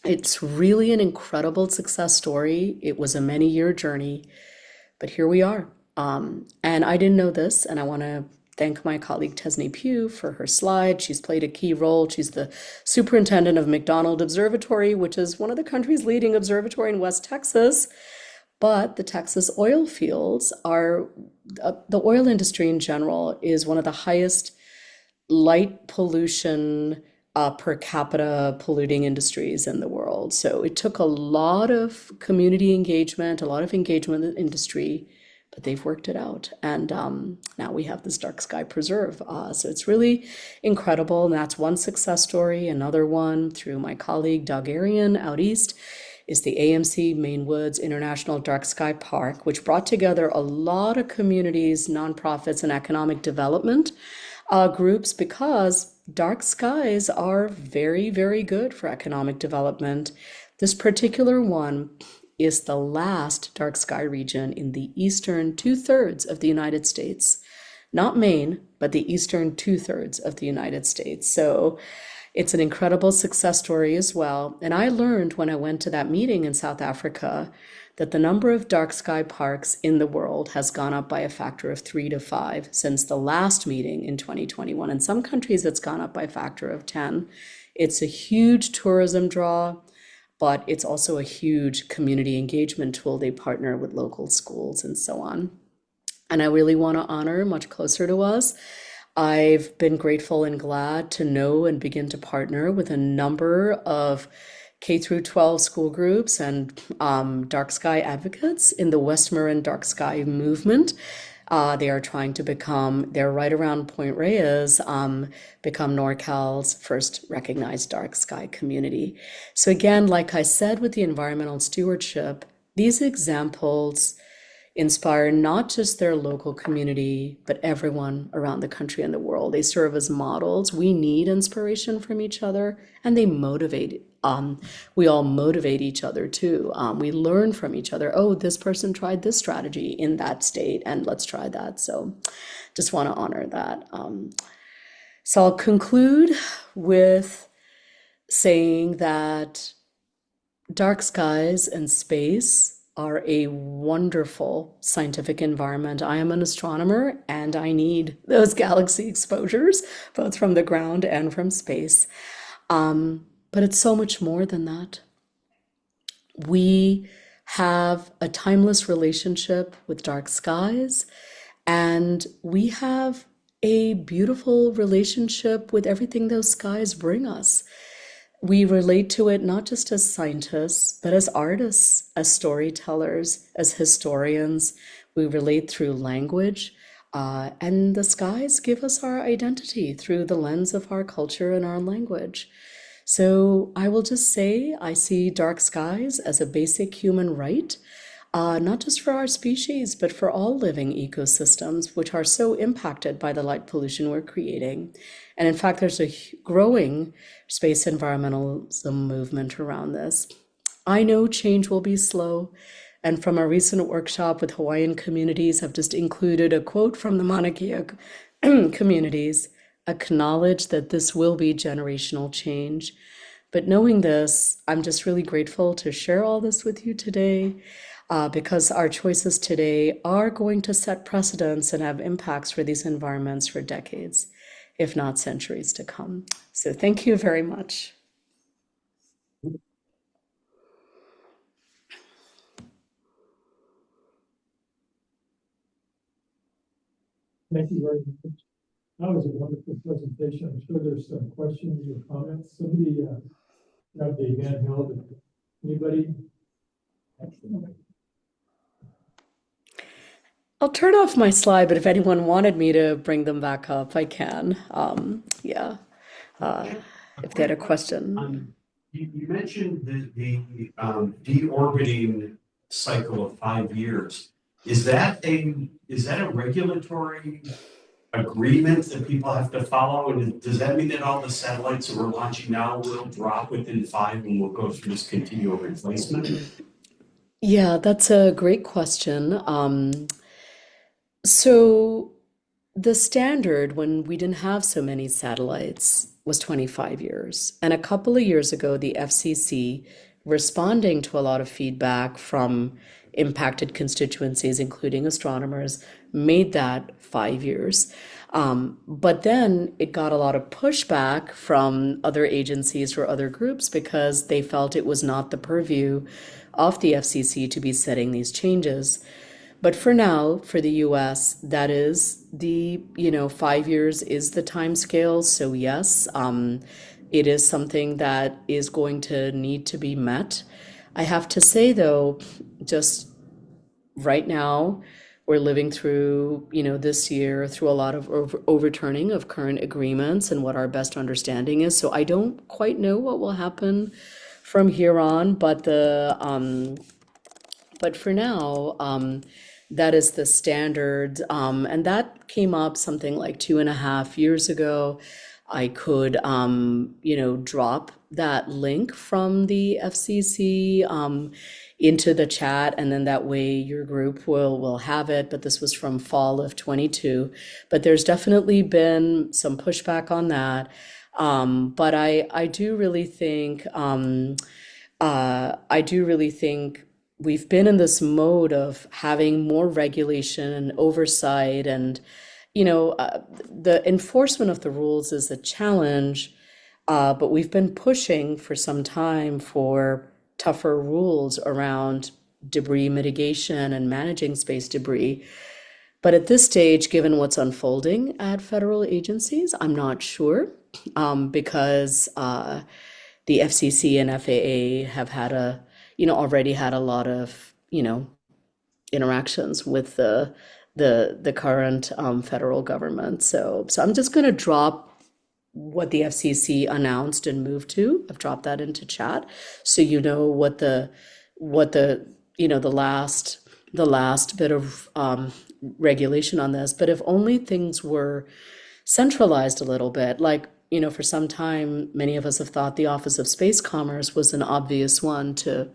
It's really an incredible success story. It was a many-year journey, but here we are. And I didn't know this, and I want to thank my colleague Tesney Pugh for her slide. She's played a key role. She's the superintendent of McDonald Observatory, which is one of the country's leading observatory in West Texas. But the Texas oil fields are, the oil industry in general is one of the highest light pollution per capita polluting industries in the world. So it took a lot of community engagement, a lot of engagement in the industry, but they've worked it out. And now we have this dark sky preserve. So it's really incredible. And that's one success story. Another one through my colleague Doug Arian out east is the AMC Maine Woods International Dark Sky Park, which brought together a lot of communities, nonprofits, and economic development groups, because dark skies are very, very good for economic development. This particular one is the last dark sky region in the eastern two-thirds of the United States. Not Maine, but the eastern two-thirds of the United States. So it's an incredible success story as well. And I learned when I went to that meeting in South Africa that the number of dark sky parks in the world has gone up by a factor of 3 to 5 since the last meeting in 2021. In some countries, it's gone up by a factor of 10. It's a huge tourism draw, but it's also a huge community engagement tool. They partner with local schools and so on. And I really want to honor, much closer to us, I've been grateful and glad to know and begin to partner with a number of K through 12 school groups and dark sky advocates in the West Marin Dark Sky movement. They are trying to become, they're right around Point Reyes, become NorCal's first recognized dark sky community. So again, like I said with the environmental stewardship, these examples inspire not just their local community, but everyone around the country and the world. They serve as models. We need inspiration from each other, and they motivate. We all motivate each other too. We learn from each other. Oh, this person tried this strategy in that state, and let's try that. So just want to honor that. So I'll conclude with saying that dark skies and space are a wonderful scientific environment. I am an astronomer and I need those galaxy exposures, both from the ground and from space. But it's so much more than that. We have a timeless relationship with dark skies, and we have a beautiful relationship with everything those skies bring us. We relate to it not just as scientists, but as artists, as storytellers, as historians. We relate through language, and the skies give us our identity through the lens of our culture and our language. So I will just say I see dark skies as a basic human right, not just for our species, but for all living ecosystems, which are so impacted by the light pollution we're creating. And in fact, there's a growing space environmentalism movement around this. I know change will be slow. And from a recent workshop with Hawaiian communities, I've just included a quote from the Mauna Kea communities: acknowledge that this will be generational change. But knowing this, I'm just really grateful to share all this with you today, because our choices today are going to set precedents and have impacts for these environments for decades, if not centuries to come. So thank you very much. Thank you very much. That was a wonderful presentation. I'm sure there's some questions or comments. Somebody, grab the handheld. Anybody? I'll turn off my slide, but if anyone wanted me to bring them back up, I can. Yeah. If they had a question. You mentioned the deorbiting cycle of 5 years. Is that a regulatory agreement that people have to follow? And does that mean that all the satellites that we're launching now will drop within 5 and we'll go through this continual replacement? Yeah, that's a great question. So the standard when we didn't have so many satellites was 25 years. And a couple of years ago, the FCC, responding to a lot of feedback from impacted constituencies, including astronomers, made that 5 years. But then it got a lot of pushback from other agencies or other groups because they felt it was not the purview of the FCC to be setting these changes. But for now, for the US, that is 5 years is the time scale. So yes, it is something that is going to need to be met. I have to say though, just right now, we're living through, this year through a lot of overturning of current agreements and what our best understanding is. So I don't quite know what will happen from here on, but for now, that is the standard, and that came up something like 2.5 years ago. I could, drop that link from the FCC into the chat, and then that way your group will have it. But this was from fall of 22. But there's definitely been some pushback on that. But I do really think we've been in this mode of having more regulation and oversight, and the enforcement of the rules is a challenge, but we've been pushing for some time for tougher rules around debris mitigation and managing space debris. But at this stage, given what's unfolding at federal agencies, I'm not sure, because the FCC and FAA have had already had a lot of, interactions with the current federal government. So I'm just going to drop what the FCC announced and moved to. I've dropped that into chat, so what the last bit of regulation on this. But if only things were centralized a little bit, like for some time, many of us have thought the Office of Space Commerce was an obvious one to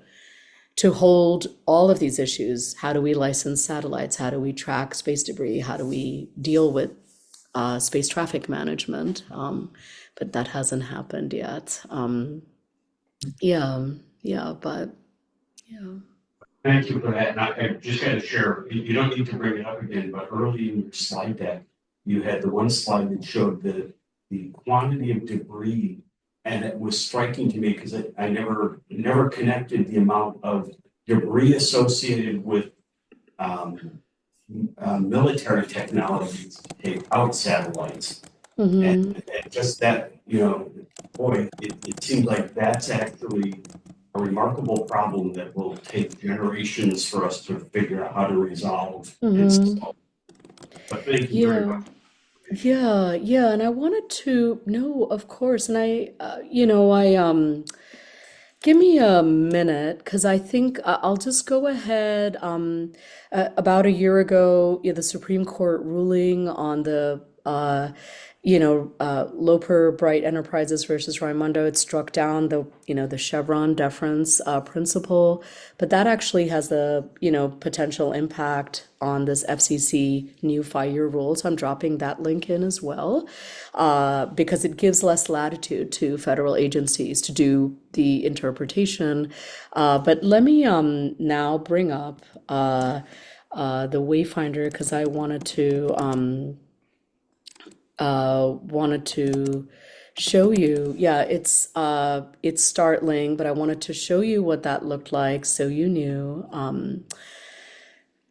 hold all of these issues. How do we license satellites? How do we track space debris? How do we deal with space traffic management? But that hasn't happened yet. But. Thank you for that. And I just got to share, you don't need to bring it up again, but early in your slide deck, you had the one slide that showed the quantity of debris, and it was striking to me because I never connected the amount of debris associated with military technologies to take out satellites. And just that, it seems like that's actually a remarkable problem that will take generations for us to figure out how to resolve and solve. But thank you very much. Yeah, and I wanted to know, of course, and give me a minute, because I think I'll just go ahead. About a year ago, the Supreme Court ruling on the Loper Bright Enterprises versus Raimondo, it struck down the Chevron deference principle, but that actually has a potential impact on this FCC new 5-year rule. So I'm dropping that link in as well, because it gives less latitude to federal agencies to do the interpretation. But let me now bring up the Wayfinder, because I wanted to show you. Yeah, it's startling, but I wanted to show you what that looked like so you knew.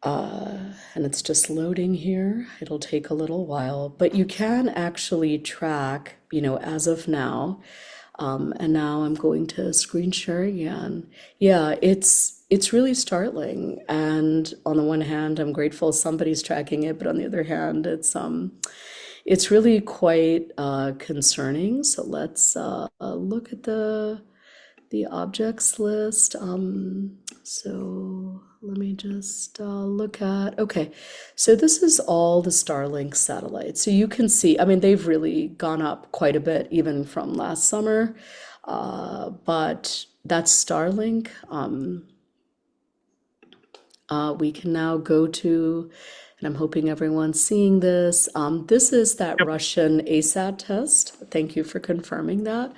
And it's just loading here. It'll take a little while, but you can actually track, as of now. And now I'm going to screen share again. Yeah, it's really startling. And on the one hand, I'm grateful somebody's tracking it, but on the other hand, it's really quite concerning. So let's look at the objects list. So let me just look at, okay, so this is all the Starlink satellites. So you can see, I mean, they've really gone up quite a bit even from last summer, but that's Starlink. We can now go to, and I'm hoping everyone's seeing this. This is that Yep. Russian ASAT test. Thank you for confirming that.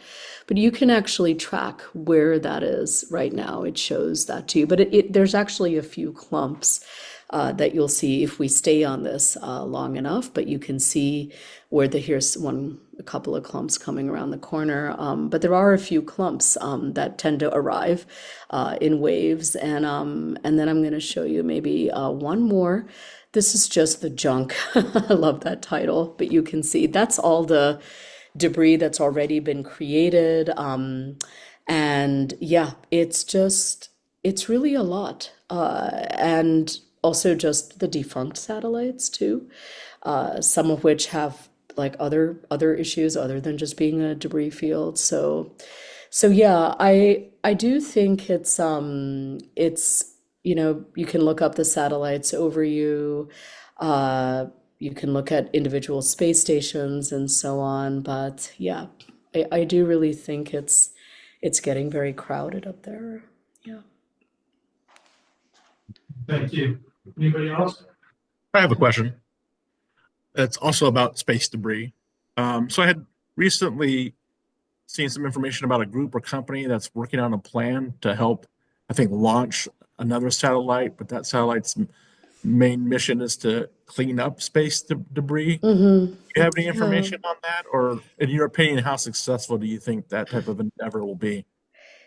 But you can actually track where that is right now. It shows that to you. But there's actually a few clumps that you'll see if we stay on this long enough. But you can see where here's a couple of clumps coming around the corner. But there are a few clumps that tend to arrive in waves. And then I'm going to show you maybe one more. This is just the junk. I love that title, but you can see that's all the debris that's already been created. And yeah, it's really a lot. And also just the defunct satellites too, some of which have like other issues other than just being a debris field. So yeah, I do think it's you can look up the satellites over you. You can look at individual space stations and so on. But yeah, I do really think it's getting very crowded up there. Yeah. Thank you. Anybody else? I have a question. It's also about space debris. So I had recently seen some information about a group or company that's working on a plan to help, I think, launch another satellite, but that satellite's main mission is to clean up space debris. Mm-hmm. Do you have any Yeah. information on that? Or in your opinion, how successful do you think that type of endeavor will be?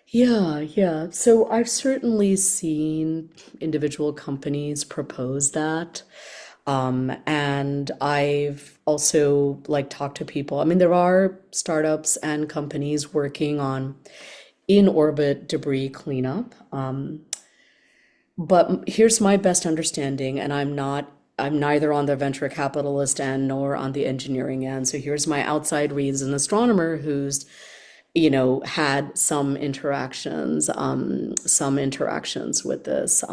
Yeah. So I've certainly seen individual companies propose that. And I've also like talked to people. I mean, there are startups and companies working on in-orbit debris cleanup. But here's my best understanding, and I'm neither on the venture capitalist end nor on the engineering end. So here's my outside read as an astronomer who's had some interactions with this,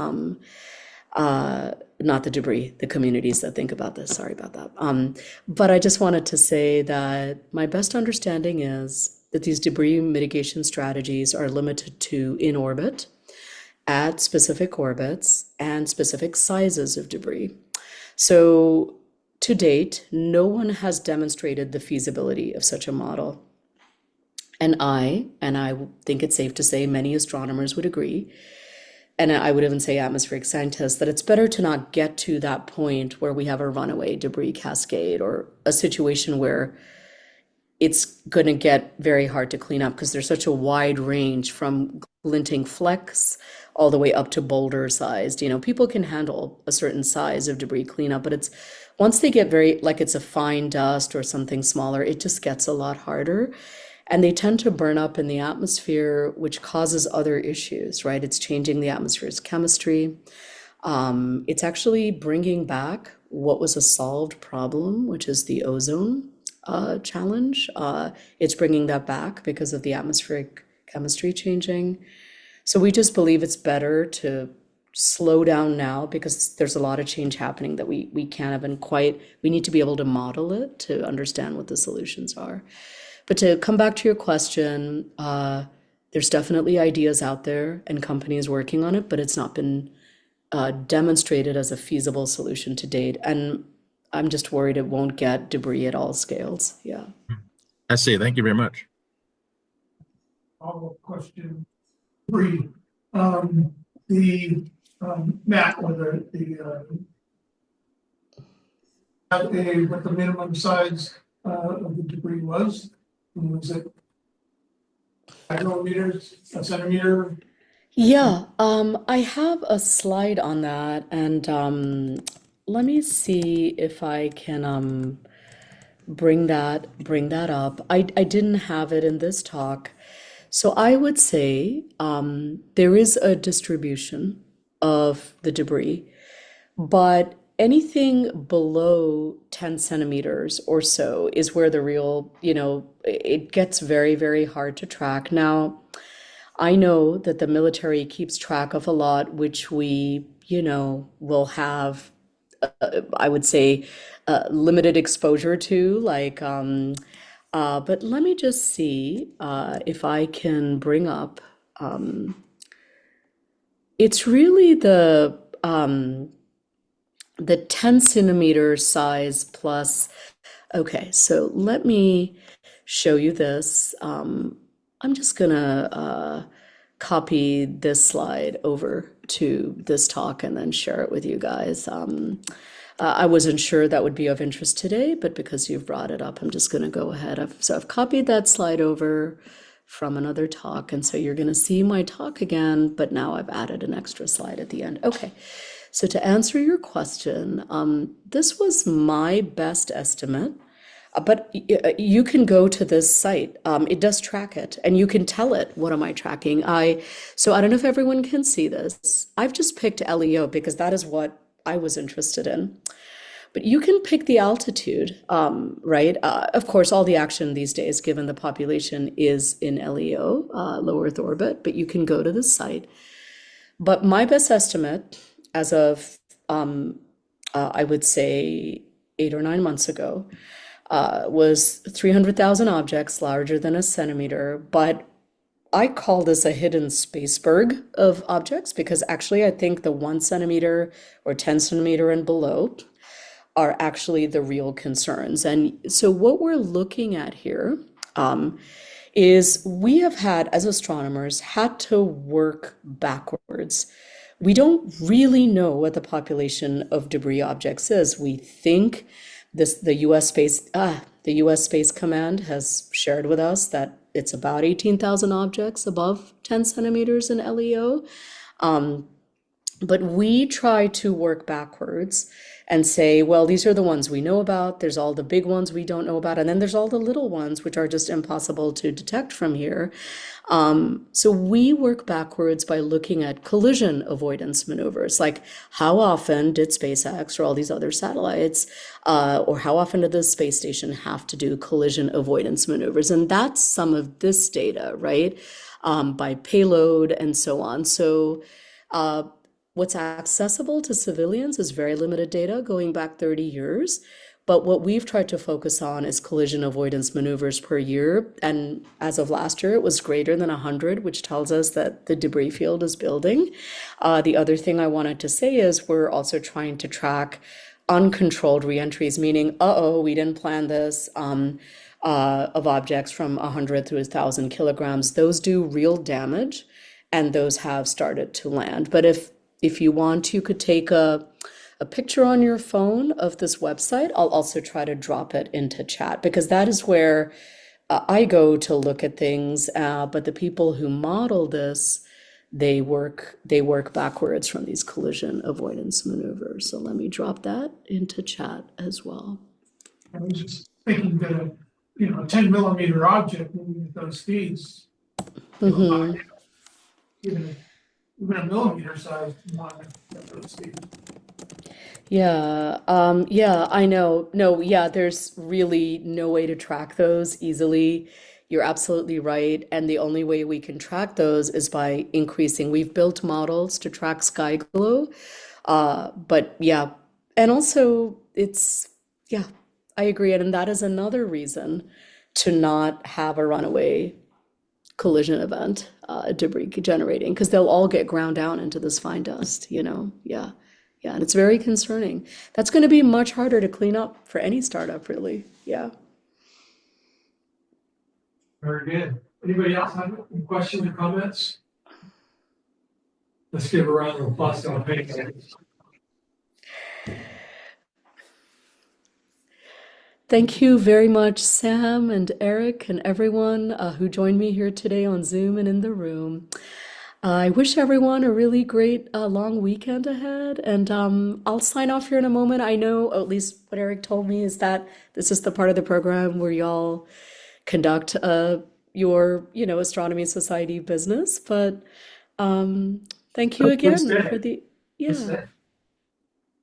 not the debris, the communities that think about this. Sorry about that. But I just wanted to say that my best understanding is that these debris mitigation strategies are limited to in orbit, at specific orbits, and specific sizes of debris. So to date, no one has demonstrated the feasibility of such a model. And I think it's safe to say many astronomers would agree, and I would even say atmospheric scientists, that it's better to not get to that point where we have a runaway debris cascade or a situation where it's going to get very hard to clean up because there's such a wide range from glinting flecks all the way up to boulder sized. People can handle a certain size of debris cleanup, but it's once they get very, like it's a fine dust or something smaller, it just gets a lot harder. And they tend to burn up in the atmosphere, which causes other issues, right? It's changing the atmosphere's chemistry. It's actually bringing back what was a solved problem, which is the ozone challenge. It's bringing that back because of the atmospheric chemistry changing. So we just believe it's better to slow down now because there's a lot of change happening that we can't even we need to be able to model it to understand what the solutions are. But to come back to your question, there's definitely ideas out there and companies working on it, but it's not been demonstrated as a feasible solution to date. And I'm just worried it won't get debris at all scales. Yeah. I see. Thank you very much. Follow-up question 3. The map or what the minimum size of the debris was it 5 millimeters, a centimeter? Yeah, I have a slide on that, and let me see if I can bring that up. I didn't have it in this talk. So I would say there is a distribution of the debris, but anything below 10 centimeters or so is where the real, it gets very, very hard to track. Now, I know that the military keeps track of a lot, which we, will have, I would say, limited exposure to. But let me just see if I can bring up. It's really the 10 centimeter size plus. Okay, so let me show you this. I'm just gonna copy this slide over to this talk and then share it with you guys. I wasn't sure that would be of interest today, but because you've brought it up, I'm just gonna go ahead. I've copied that slide over from another talk, and so you're gonna see my talk again, but now I've added an extra slide at the end. Okay, so to answer your question, this was my best estimate. But you can go to this site. It does track it, and you can tell it, what am I tracking? So I don't know if everyone can see this. I've just picked LEO because that is what I was interested in. But you can pick the altitude, right? Of course, all the action these days, given the population, is in LEO, low Earth orbit, but you can go to the site. But my best estimate, as of, I would say, 8 or 9 months ago, was 300,000 objects larger than a centimeter, but I call this a hidden spaceberg of objects because actually I think the 1 centimeter or 10 centimeter and below are actually the real concerns. And so what we're looking at here is we have had, as astronomers, had to work backwards. We don't really know what the population of debris objects is. We think the U.S. Space Command has shared with us that it's about 18,000 objects above 10 centimeters in LEO. But we try to work backwards and say, well, these are the ones we know about. There's all the big ones we don't know about. And then there's all the little ones, which are just impossible to detect from here. So we work backwards by looking at collision avoidance maneuvers, like how often did SpaceX or all these other satellites, or how often did the space station have to do collision avoidance maneuvers? And that's some of this data, right? By payload and so on. So what's accessible to civilians is very limited data going back 30 years. But what we've tried to focus on is collision avoidance maneuvers per year. And as of last year, it was greater than 100, which tells us that the debris field is building. The other thing I wanted to say is we're also trying to track uncontrolled reentries, meaning, we didn't plan this, of objects from 100 to 1,000 kilograms. Those do real damage, and those have started to land. But if you want, you could take a picture on your phone of this website. I'll also try to drop it into chat because that is where I go to look at things. But the people who model this, they work backwards from these collision avoidance maneuvers. So let me drop that into chat as well. I was just thinking that a 10 millimeter object moving at those speeds, Mhm. even a millimeter size one at those speeds. Yeah, I know. No, yeah, there's really no way to track those easily. You're absolutely right. And the only way we can track those is by increasing. We've built models to track sky glow. But yeah, and also yeah, I agree. And that is another reason to not have a runaway collision event, debris generating, because they'll all get ground down into this fine dust, Yeah. Yeah, and it's very concerning. That's going to be much harder to clean up for any startup, really. Yeah. Very good. Anybody else have any questions or comments? Let's give a round of applause to our panelists. Thank you very much, Sam and Eric and everyone who joined me here today on Zoom and in the room. I wish everyone a really great long weekend ahead, and I'll sign off here in a moment. I know, or at least what Eric told me, is that this is the part of the program where y'all conduct your, Astronomy Society business. But thank you again for the, yeah,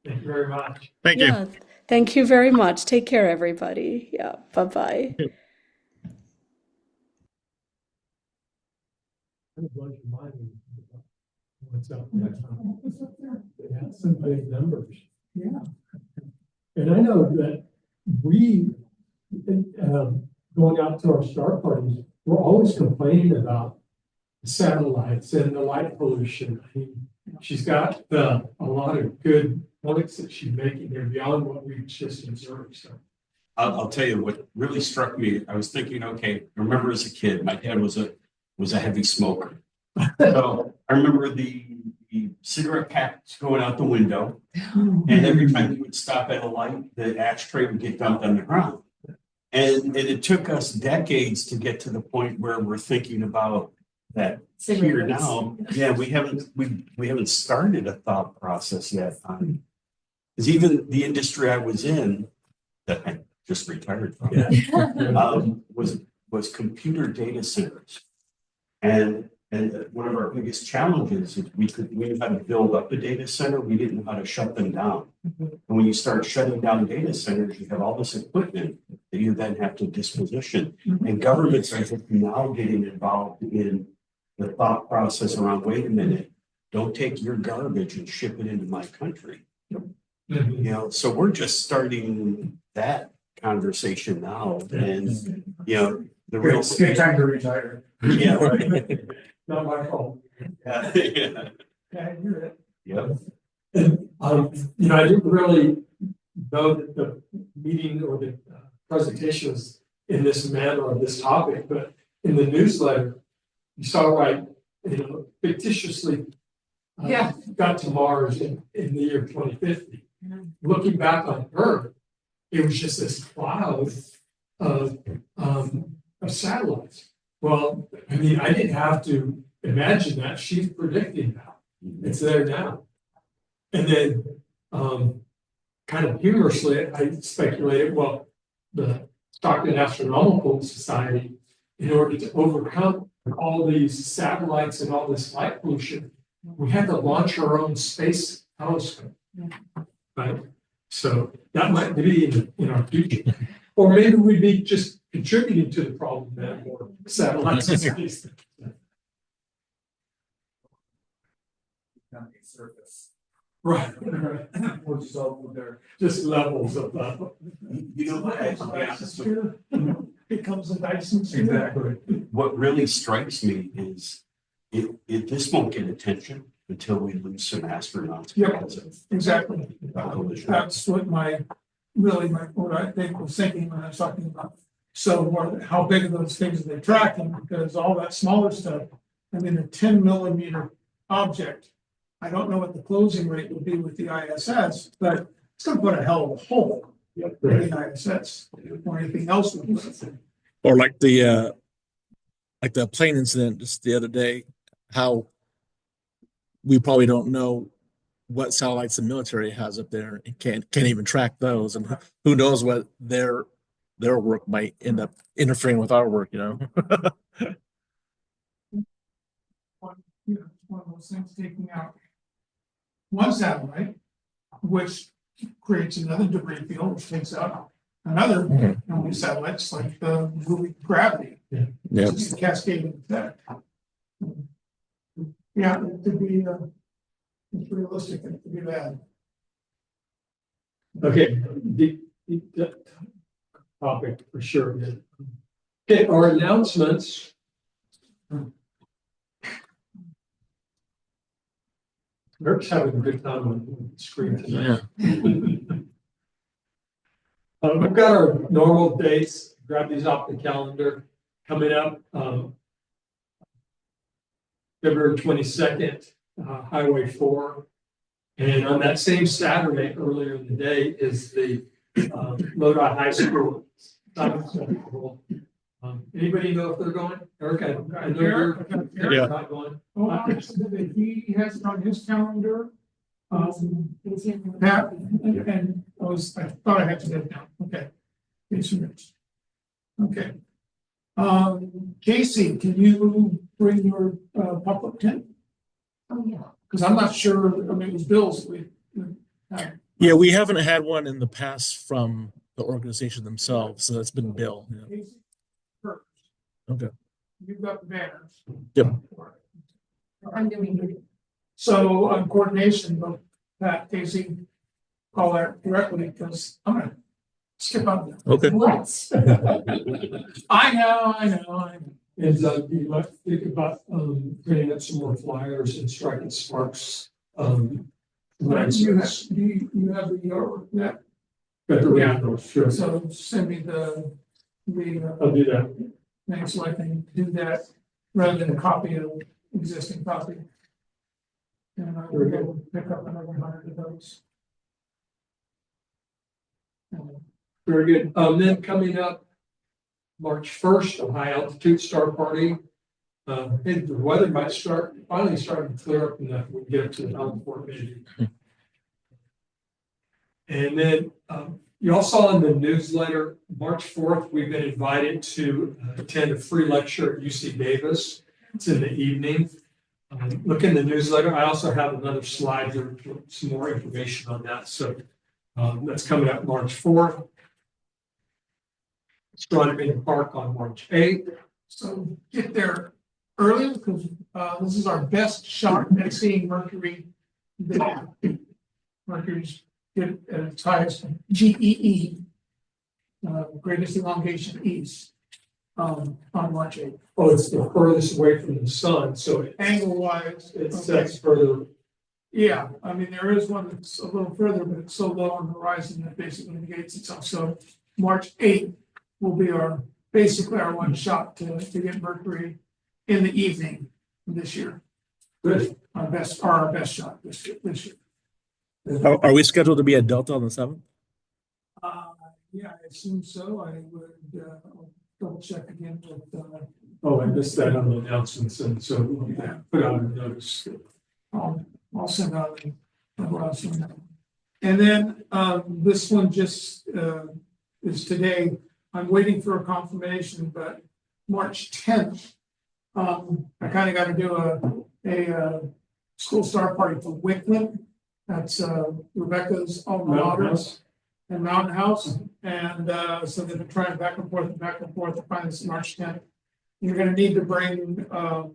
Thank you very much. Thank you. yeah. Thank you very much. Take care, everybody. Yeah, bye-bye. What's up? Yeah, some big numbers. Yeah. And I know that we, going out to our star parties, we're always complaining about satellites and the light pollution. I mean, she's got a lot of good points that she's making here beyond what we've just observed. So I'll tell you what really struck me. I was thinking, okay, I remember as a kid, my dad was a heavy smoker. So I remember the cigarette packs going out the window, and every time he would stop at a light, the ashtray would get dumped on the ground. And it took us decades to get to the point where we're thinking about that here now. Yeah, we haven't started a thought process yet on, because even the industry I was in that I just retired from was computer data centers. And one of our biggest challenges is we knew how to build up a data center, we didn't know how to shut them down. And when you start shutting down data centers, you have all this equipment that you then have to disposition. And governments are just now getting involved in the thought process around, wait a minute, don't take your garbage and ship it into my country. So we're just starting that conversation now. And the real It's good time to retire. Yeah, right. not my fault. Yeah. Yeah, you're it. Yep. And, I didn't really know that the meeting or the presentation was in this manner or this topic, but in the newsletter, you saw right, fictitiously got to Mars in the year 2050. Looking back on Earth, it was just this cloud of satellites. Well, I mean, I didn't have to imagine that. She's predicting that. It's there now. And then kind of humorously, I speculated, well, the Stockton Astronomical Society, in order to overcome all these satellites and all this light pollution, we had to launch our own space telescope. Right? So that might be in our future. Or maybe we'd be just contributing to the problem that more satellites and space. Surface. Right. Or so there. Just levels of that. It comes in Dyson. Exactly. What really strikes me is this won't get attention until we lose some astronauts. Yep, because of exactly. collision. That's what what I think was thinking when I was talking about. So how big are those things that they're tracking? Because all that smaller stuff, I mean, a 10 millimeter object, I don't know what the closing rate will be with the ISS, but it's going to put a hell of a hole in the ISS or anything else. Or like the plane incident just the other day, how we probably don't know what satellites the military has up there and can't even track those, and who knows what their work might end up interfering with our work, It's one of those things taking out one satellite, which creates another debris field, which takes out another satellites, like the moving gravity. Yeah. It's just a cascading effect. Yeah, it could be, it's realistic, and it could be bad. Okay, the topic for sure. Okay, our announcements. Eric's having a good time on the screen tonight. We've got our normal dates. Grab these off the calendar. Coming up, February 22nd, Highway 4. And on that same Saturday, earlier in the day, is the Lodi High School. Anybody know if they're going? Eric, I know Eric, you're Yeah. not going. Oh, I said that he has it on his calendar. That, and I thought I had to get it down, okay. It's rich. Okay. Casey, can you bring your pop-up tent? Oh, yeah. Because I'm not sure, I mean, it was Bill's, Yeah, we haven't had one in the past from the organization themselves, so that's been Bill. Yeah. Casey, first. Okay. You've got the banners. Yep. I'm doing it. So on coordination, but Pat, Casey, call that directly because I'm gonna skip out. Okay. What? I know. And you might think about printing up some more flyers and striking sparks. You have the artwork, yeah. Got the radio, sure. So send me the I'll do that. thing so I can do that rather than a copy of existing copy. And I will go pick up another 100 of those. Very good. Then coming up, March 1st, a high altitude star party. And the weather might finally starting to clear up enough. We can get up to the mountain fort maybe. And then you all saw in the newsletter, March 4th, we've been invited to attend a free lecture at UC Davis. It's in the evening. Look in the newsletter. I also have another slide there for some more information on that. So that's coming up March 4th. Astronomy Park on March 8th. So get there early because this is our best shot at seeing Mercury. Mercury's at its highest GEE, greatest elongation east, on March 8th. Oh, it's the furthest away from the sun, so Angle wise, it sets further. yeah, I mean, there is one that's a little further, but it's so low on the horizon that basically negates itself. So March 8th will be basically our one shot to get Mercury in the evening this year. Good. Our best shot this year. Are we scheduled to be at Delta on the 7th? Yeah, I assume so. I would I'll double check again with Oh, I missed that on the announcements, and so we'll put out a notice. I'll send out and then this one just is today. I'm waiting for a confirmation, but March 10th, I kind of got to do a school star party for Wickland. That's Rebecca's alma mater and Mountain House. And so they've been trying back and forth to find this March 10th. You're going to need to bring a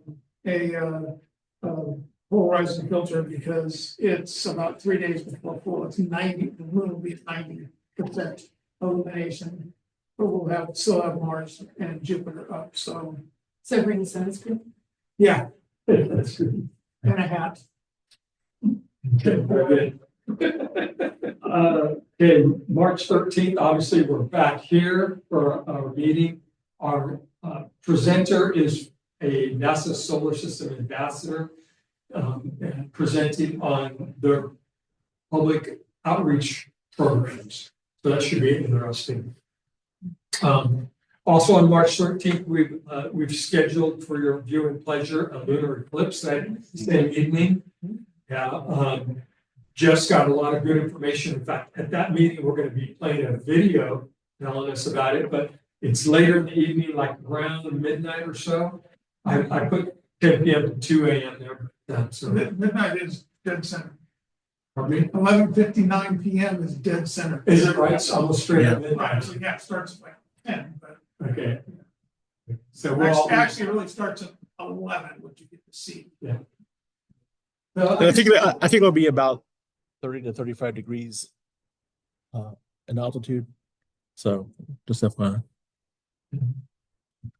polarizing filter because it's about 3 days before full. It's 90, the moon will be at 90% illumination. But we'll still have Mars and Jupiter up. So bring sunscreen. yeah, That's good. and a hat. Okay, very good. Okay, March 13th, obviously, we're back here for our meeting. Our presenter is a NASA Solar System ambassador and presenting on their public outreach programs. So that should be interesting. Also on March 13th, we've scheduled for your viewing pleasure a lunar eclipse that same evening. Yeah, Jeff's got a lot of good information. In fact, at that meeting, we're going to be playing a video telling us about it, but it's later in the evening, like around midnight or so. I put 10 p.m. to 2 a.m. there. So Midnight is dead center. pardon me? 11:59 p.m. is dead center. Is it right? It's almost straight at Right, midnight. so yeah, it starts at 10, but Okay. So we'll all actually it really starts at 11, what you get to see. I think it'll be about 30 to 35 degrees in altitude. So just FYI.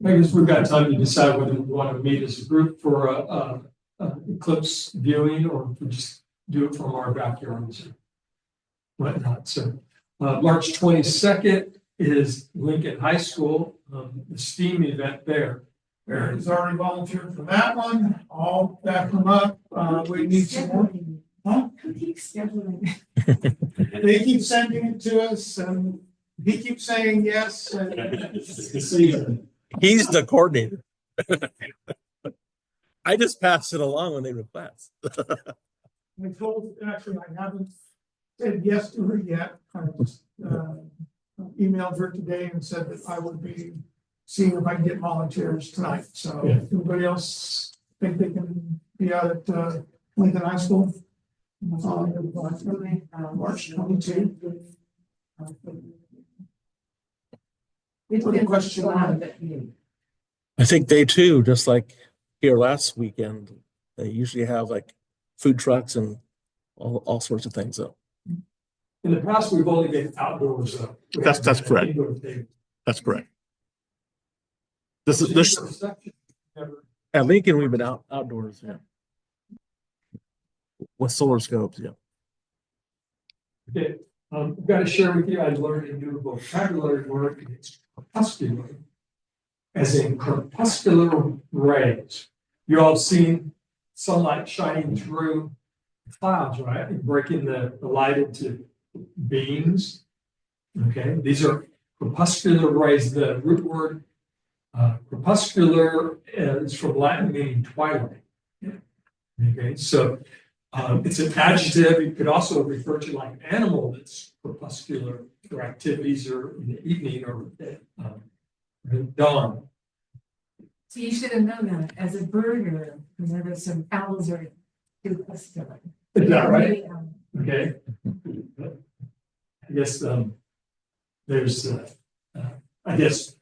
I guess we've got time to decide whether we want to meet as a group for a eclipse viewing or if we just do it from our backyards or whatnot. So March 22nd is Lincoln High School, the STEAM event there. Barry's already volunteered for that one. I'll back them up. We need some more. Huh? Who keeps scheduling? They keep sending it to us and he keeps saying yes. And It's the season. He's the coordinator. I just pass it along when they request. I told, actually, I haven't said yes to her yet. I just, emailed her today and said that I would be seeing if I can get volunteers tonight. So Yeah. if anybody else think they can be out at, Lincoln High School on March 22. What a question. I think they too, just like here last weekend, they usually have like food trucks and all sorts of things. So In the past, we've only been outdoors though. We That's- haven't that's had correct. indoor thing. that's correct. This Never- at Lincoln, we've been outdoors, yeah, with solar scopes, yeah. Okay, I've got to share with you, I learned a new vocabulary word, and it's crepuscular. As in crepuscular rays. You all seen sunlight shining through clouds, right? And breaking the light into beams. Okay, these are crepuscular rays. The root word crepuscular is from Latin meaning twilight. Okay, so it's an adjective. You could also refer to like an animal that's crepuscular for activities or in the evening or at dawn. So you should have known that as a birder, because there's some owls are crepuscular. Is that right? Yeah. Okay. I guess there's I guess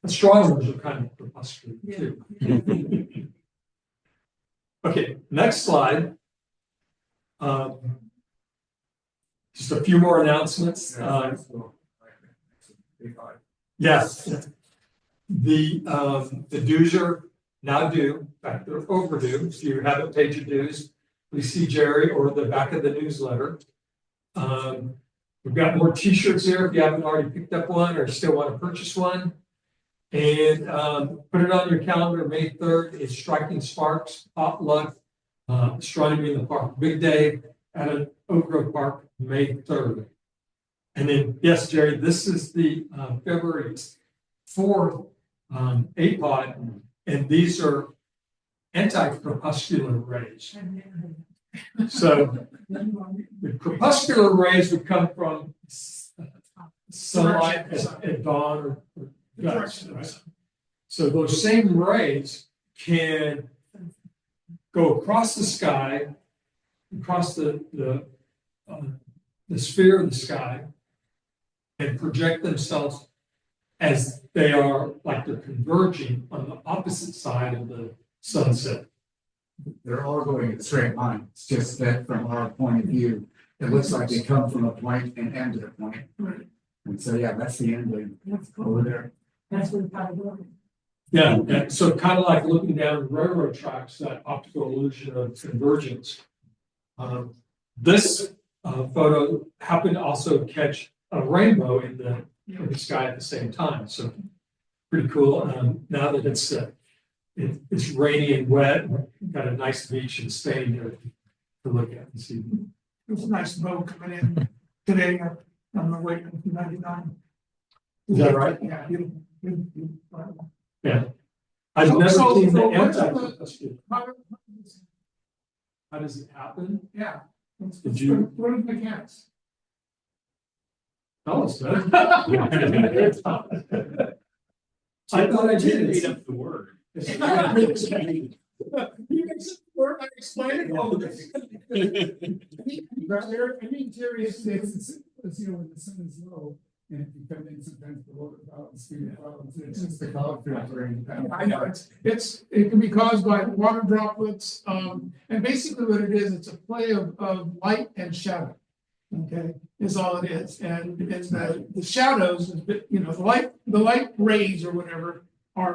astronomers are kind of crepuscular too. Okay, next slide. Just a few more announcements. Yes. The dues are now due. In fact, they're overdue. If you haven't paid your dues, please see Jerry or the back of the newsletter. We've got more t-shirts here if you haven't already picked up one or still want to purchase one. And put it on your calendar, May 3rd is Striking Sparks, potluck, astronomy in the park, big day at Oak Grove Park, May 3rd. And then, yes, Jerry, this is the February 4th APOD, and these are anti-crepuscular rays. So the crepuscular rays would come from sunlight at dawn or dusk, right? So those same rays can go across the sky, across the sphere of the sky, and project themselves as they are like they're converging on the opposite side of the sunset. They're all going in a straight line. It's just that from our point of view, it looks like they come from a point and end at a point. And so, yeah, that's the ending over there. That's what probably. Yeah, so kind of like looking down railroad tracks, that optical illusion of convergence. This photo happened to also catch a rainbow in the sky at the same time. So pretty cool. Now that it's rainy and wet, we've got a nice beach in Spain here to look at and see. There's a nice bow coming in today on the way to 99. Is that right? Yeah. Yeah. I've never So- seen the so what's the- anti-crepuscular. How does it happen? Yeah. Did you- What are the mechanics? Tell us, man. I thought I did read up the word. You can just work, I explained it all this. I mean, Jerry, it's, you know, when the sun is low, and if you come in sometimes below the clouds, speed of clouds, it's just the cloud filtering. I know, it can be caused by water droplets, and basically what it is, it's a play of light and shadow. Okay, is all it is, and it's the shadows, you know, the light rays or whatever are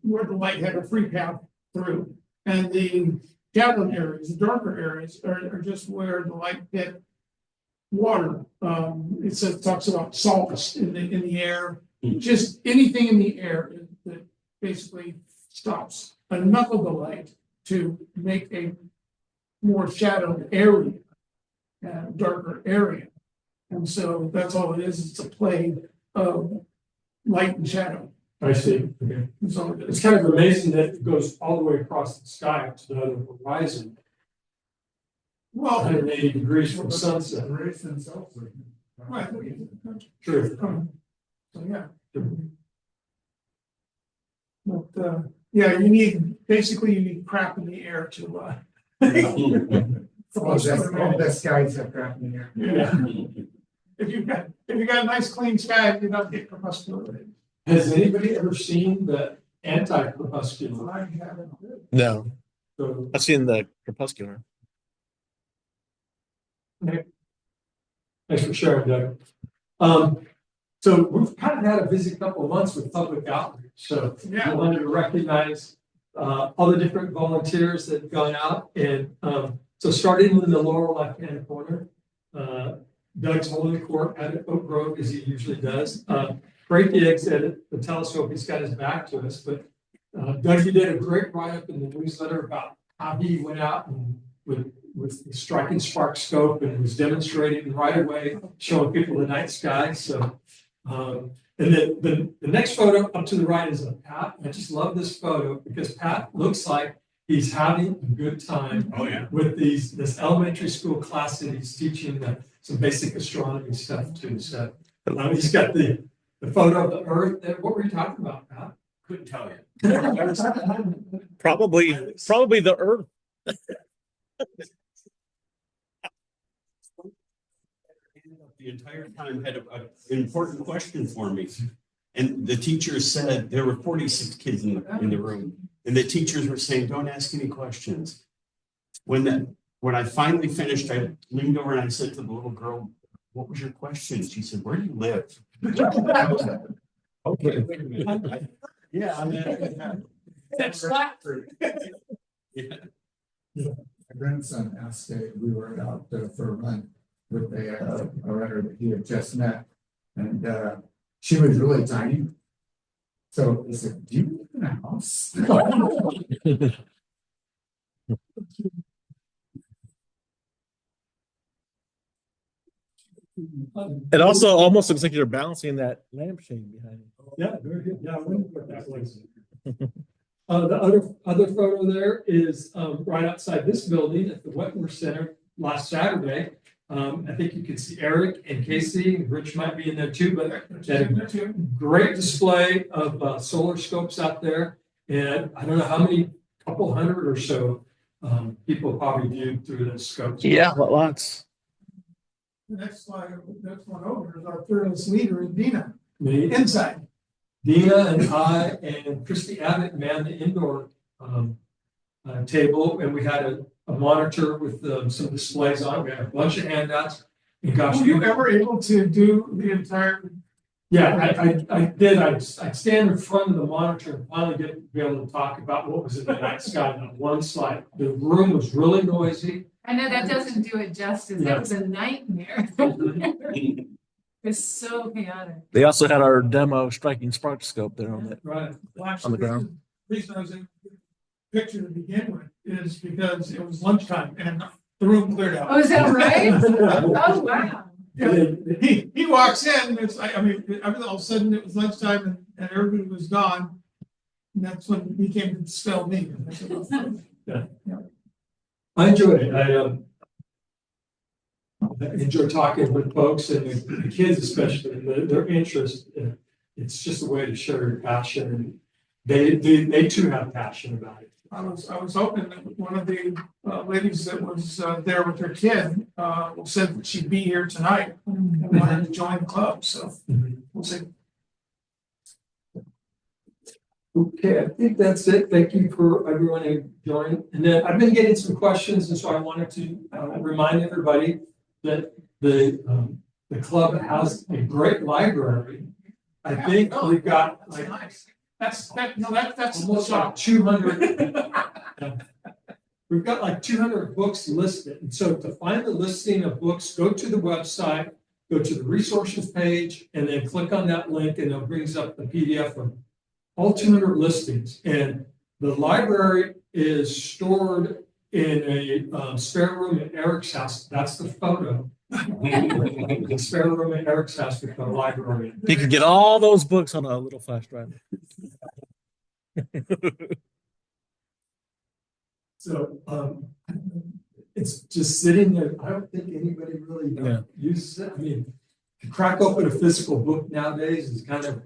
where the light had a free path through, and the shadow areas, the darker areas, are just where the light hit water. It talks about salts in the air, just anything in the air that basically stops enough of the light to make a more shadowed area. Darker area. And so that's all it is. It's a play of light and shadow. I see. Okay. So It's kind of amazing that it goes all the way across the sky to the other horizon, well, 180 degrees from sunset. The race themselves. right. True. So, yeah. But, yeah, you need crap in the air to, All the skies have crap in here. yeah. If you got a nice clean sky, you don't get crepuscular. Has anybody ever seen the anti-crepuscular? I haven't. No, So, I've seen the crepuscular. thanks for sharing, Doug. So we've kind of had a busy couple of months with public outreach. So Yeah. I wanted to recognize all the different volunteers that have gone out. And so starting in the lower left-hand corner, Doug's holding court at Oak Grove as he usually does. Break the eggs at the telescope. He's got his back to us, but Doug, you did a great write-up in the newsletter about how he went out and with the striking spark scope and was demonstrating right away, showing people the night sky. So, and then the next photo up to the right is of Pat. I just love this photo because Pat looks like he's having a good time with this elementary school class that he's teaching some basic astronomy stuff too. So he's got the photo of the Earth. What were you talking about, Pat? Couldn't tell you. Probably the Earth. The entire time had an important question for me. And the teacher said there were 46 kids in the room. And the teachers were saying, don't ask any questions. When I finally finished, I leaned over and I said to the little girl, what was your question? She said, where do you live? Okay, wait a minute. That's not. Yeah. My grandson asked we were out for a run with a runner that he had just met, and she was really tiny. So he said, "Do you live in a house?" It also almost looks like you're balancing that lampshade behind you. Yeah, very good. Yeah, I wonder what that was. The other photo there is right outside this building at the Wetmore Center last Saturday. I think you can see Eric and Casey, and Rich might be in there too, but they had a great display of solar scopes out there. And I don't know how many, couple hundred or so people probably viewed through those scopes. Yeah, lots. The next slide, next one over is our fearless leader, Dina, The inside. Dina and I and Christy Abbott manned the indoor table, and we had a monitor with some displays on it. We had a bunch of handouts. And gosh, Were you ever able to do the entire? yeah, I did. I'd stand in front of the monitor and finally be able to talk about what was in the night sky on one slide. The room was really noisy. I know that doesn't do it justice. Yeah. That was a nightmare. It's so chaotic. They also had our demo striking spark scope there on it. Right. On the ground. The reason I was in the picture to begin with is because it was lunchtime and the room cleared out. Oh, is that right? Oh, wow. Yeah, he walks in, and it's like, I mean, all of a sudden it was lunchtime and everybody was gone. And that's when he came to dispel me. I enjoyed it. I enjoy talking with folks and the kids, especially, and their interest. It's just a way to share your passion, and they too have passion about it. I was hoping that one of the ladies that was there with her kid said that she'd be here tonight and wanted to join the club. So we'll see. Okay, I think that's it. Thank you for everyone who joined. And then I've been getting some questions, and so I wanted to remind everybody that the club has a great library. I think we've got like Nice. That's almost like 200. We've got like 200 books listed. And so to find the listing of books, go to the website, go to the resources page, and then click on that link, and it brings up the PDF of all 200 listings. And the library is stored in a spare room at Eric's house. That's the photo. The spare room at Eric's house with the library. You can get all those books on a little flash drive. So, it's just sitting there. I don't think anybody really Yeah. uses it. I mean, to crack open a physical book nowadays is kind of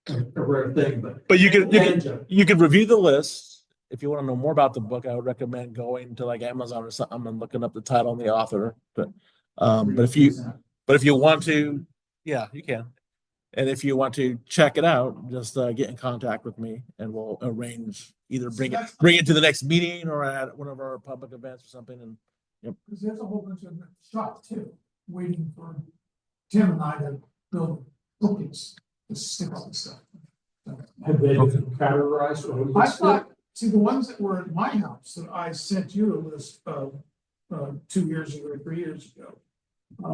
a rare thing, but. But you And, could review the list. If you want to know more about the book, I would recommend going to like Amazon or something and looking up the title and the author. But if you want to, yeah, you can. And if you want to check it out, just get in contact with me and we'll arrange either bring it to the next meeting or at one of our public events or something. And Because there's a whole bunch of shops too, waiting for Tim and I to build bookings to stick all this stuff. have they been categorized or? I thought, see, the ones that were at my house that I sent you a list of 2 years ago, 3 years ago.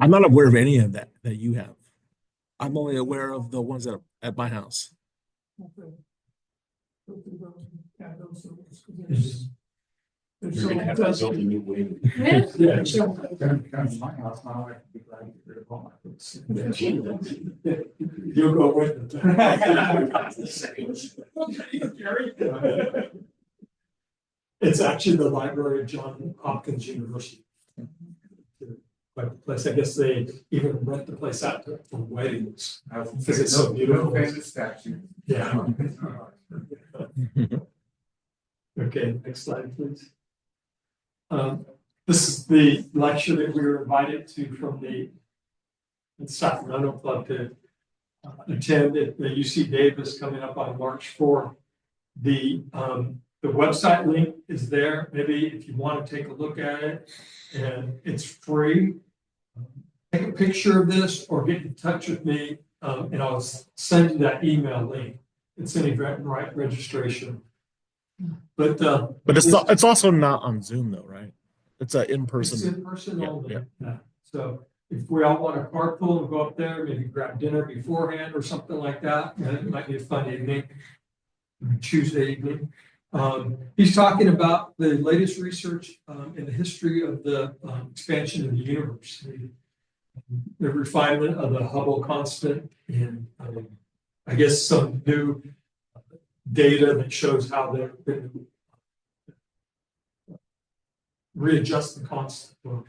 I'm not aware of any of that you have. I'm only aware of the ones that are at my house. Okay. Go through those and add those to the list, 'cause there's You're so gonna have many to build a new wing. Yeah. Come to my house, my wife would be glad to get rid of all my books. You'll go with it. It's actually the library of Johns Hopkins University. Quite the place. I guess they even rent the place out for weddings. Because it's so beautiful. Famous statue. Yeah. Okay, next slide, please. This is the lecture that we were invited to from the Stockton Club to attend at the UC Davis coming up on March 4th. The website link is there. Maybe if you want to take a look at it, and it's free. Take a picture of this or get in touch with me, and I'll send you that email link. It's an Eventbrite registration. But it's also not on Zoom though, right? It's an it's in-person. in person only. Yeah. Yeah. So if we all want to carpool and go up there, maybe grab dinner beforehand or something like that, it might be a fun evening, Tuesday evening. He's talking about the latest research in the history of the expansion of the universe, the refinement of the Hubble constant, and I guess some new data that shows how they've been readjust the constant or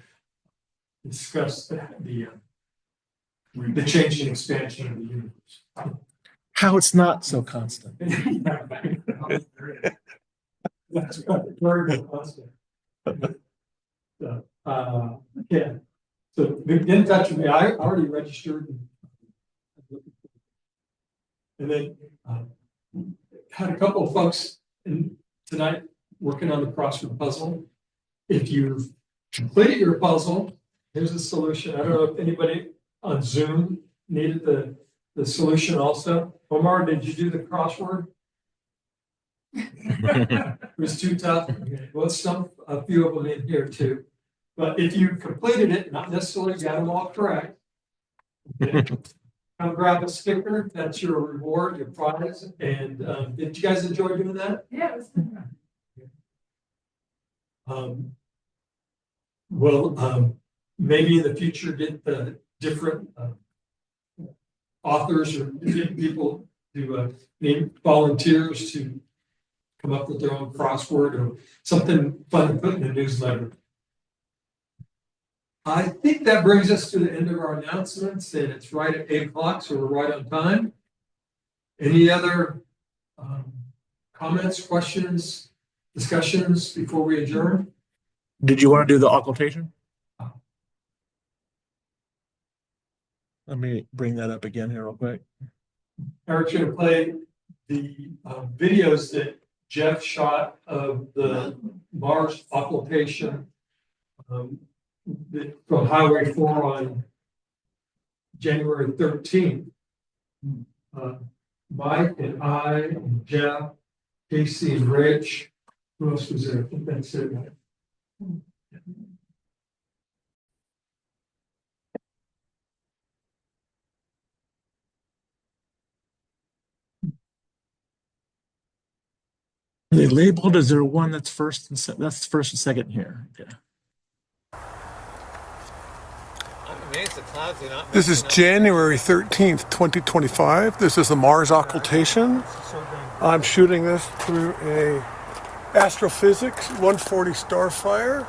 discuss the changing expansion of the universe. How it's not so constant. That's right, very constant. So, yeah. So get in touch with me. I already registered. And then had a couple of folks tonight working on the crossword puzzle. If you've completed your puzzle, here's the solution. I don't know if anybody on Zoom needed the solution also. Omar, did you do the crossword? It was too tough. Okay. Well, a few of them in here too. But if you completed it, not necessarily got them all correct, okay, come grab a sticker. That's your reward, your prize. And did you guys enjoy doing that? Yeah, it was fun. Maybe in the future get the different authors or people to name volunteers to come up with their own crossword or something fun to put in the newsletter. I think that brings us to the end of our announcements, and it's right at 8 o'clock, so we're right on time. Any other comments, questions, discussions before we adjourn? Did you want to do the occultation? Let me bring that up again here real quick. Eric's going to play the videos that Jeff shot of the Mars occultation from Highway 4 on January 13th. Mike and I and Jeff, Casey and Rich. Who else was there? I think that's it. Are they labeled? Is there one that's first and that's first and second here? Yeah. This is January 13th, 2025. This is the Mars occultation. I'm shooting this through a Astrophysics 140 Starfire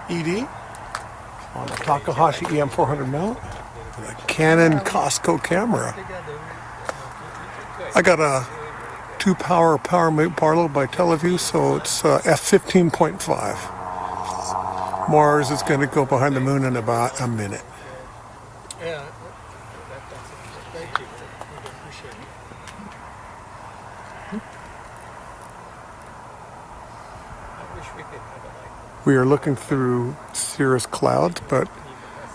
ED on a Takahashi EM400 mount with a Canon Costco camera. I got a 2-power power mount Barlow by Teleview, so it's f/15.5. Mars is going to go behind the moon in about a minute. Yeah, thank you. I appreciate it. I wish we could have it like. We are looking through cirrus clouds, but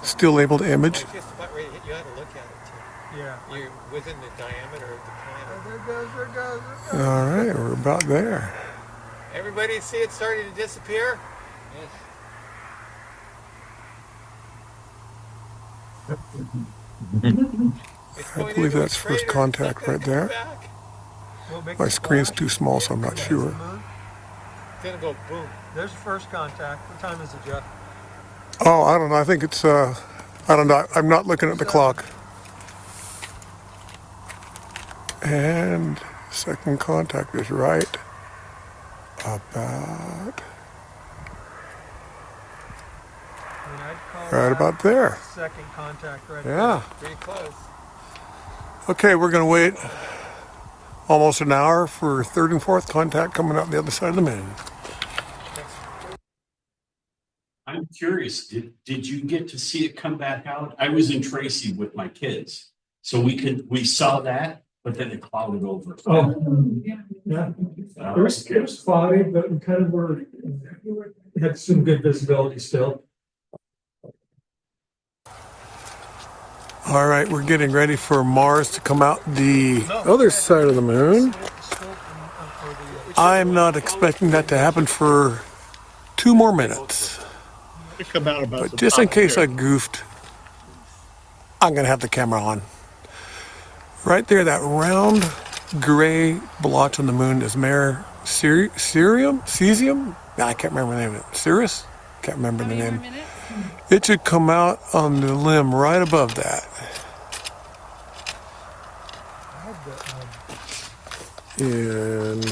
still able to image. It's just about ready to hit. You ought to look at it too. Yeah. You're within the diameter of the planet. Oh, there goes. All right, we're about there. Everybody see it starting to disappear? Yes. I believe that's first contact right there. My screen's too small, so I'm not sure. It's gonna go boom. There's the first contact. What time is it, Jeff? Oh, I don't know. I think it's, I don't know. I'm not looking at the clock. And second contact is right about about there. Second contact right Yeah. there. Pretty close. Okay, we're going to wait almost an hour for third and fourth contact coming up the other side of the moon. I'm curious, did you get to see it come back out? I was in Tracy with my kids, so we saw that, but then it clouded over. Oh, yeah. It was cloudy, but we kind of had some good visibility still. All right, we're getting ready for Mars to come out the other side of the moon. I'm not expecting that to happen for 2 more minutes. But just in case I goofed, I'm going to have the camera on. Right there, that round gray blotch on the moon is Mare Cesium? I can't remember the name of it. Cirrus? Can't remember the name. It should come out on the limb right above that. And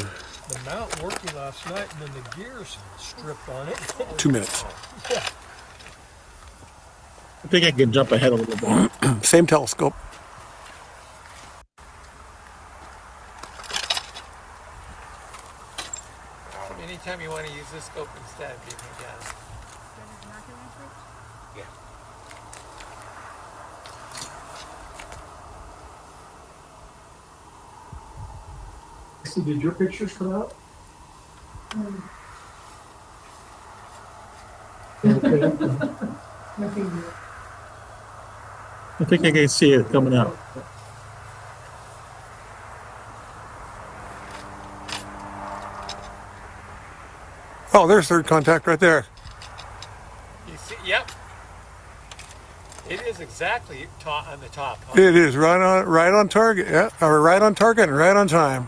The mount working last night, and then the gears stripped on it. 2 minutes. Yeah. I think I can jump ahead a little bit. Same telescope. Anytime you want to use this scope instead, you can get it. Yeah. So did your pictures come out? I think I can see it coming out. Oh, there's third contact right there. You see, yep. It is exactly on the top. Huh? It is right on target. Yeah, or right on target and right on time.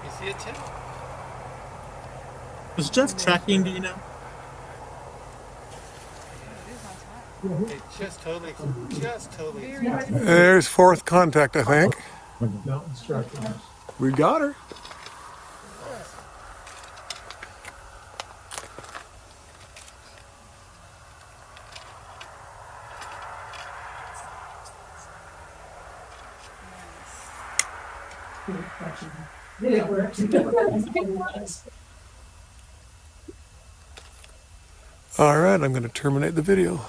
You see it too? Is Jeff tracking, do you know? It just totally. There's fourth contact, I think. Mountain structure. We got her. All right, I'm going to terminate the video.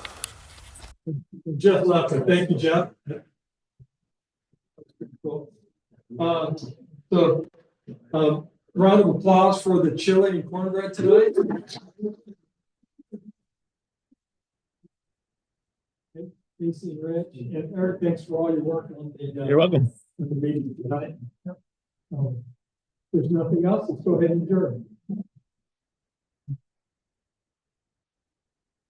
Jeff left it. Thank you, Jeff. That's pretty cool. Round of applause for the chili and cornbread tonight. Casey, Rich, and Eric, thanks for all your work on the. You're welcome. The meeting tonight. There's nothing else. Let's go ahead and adjourn.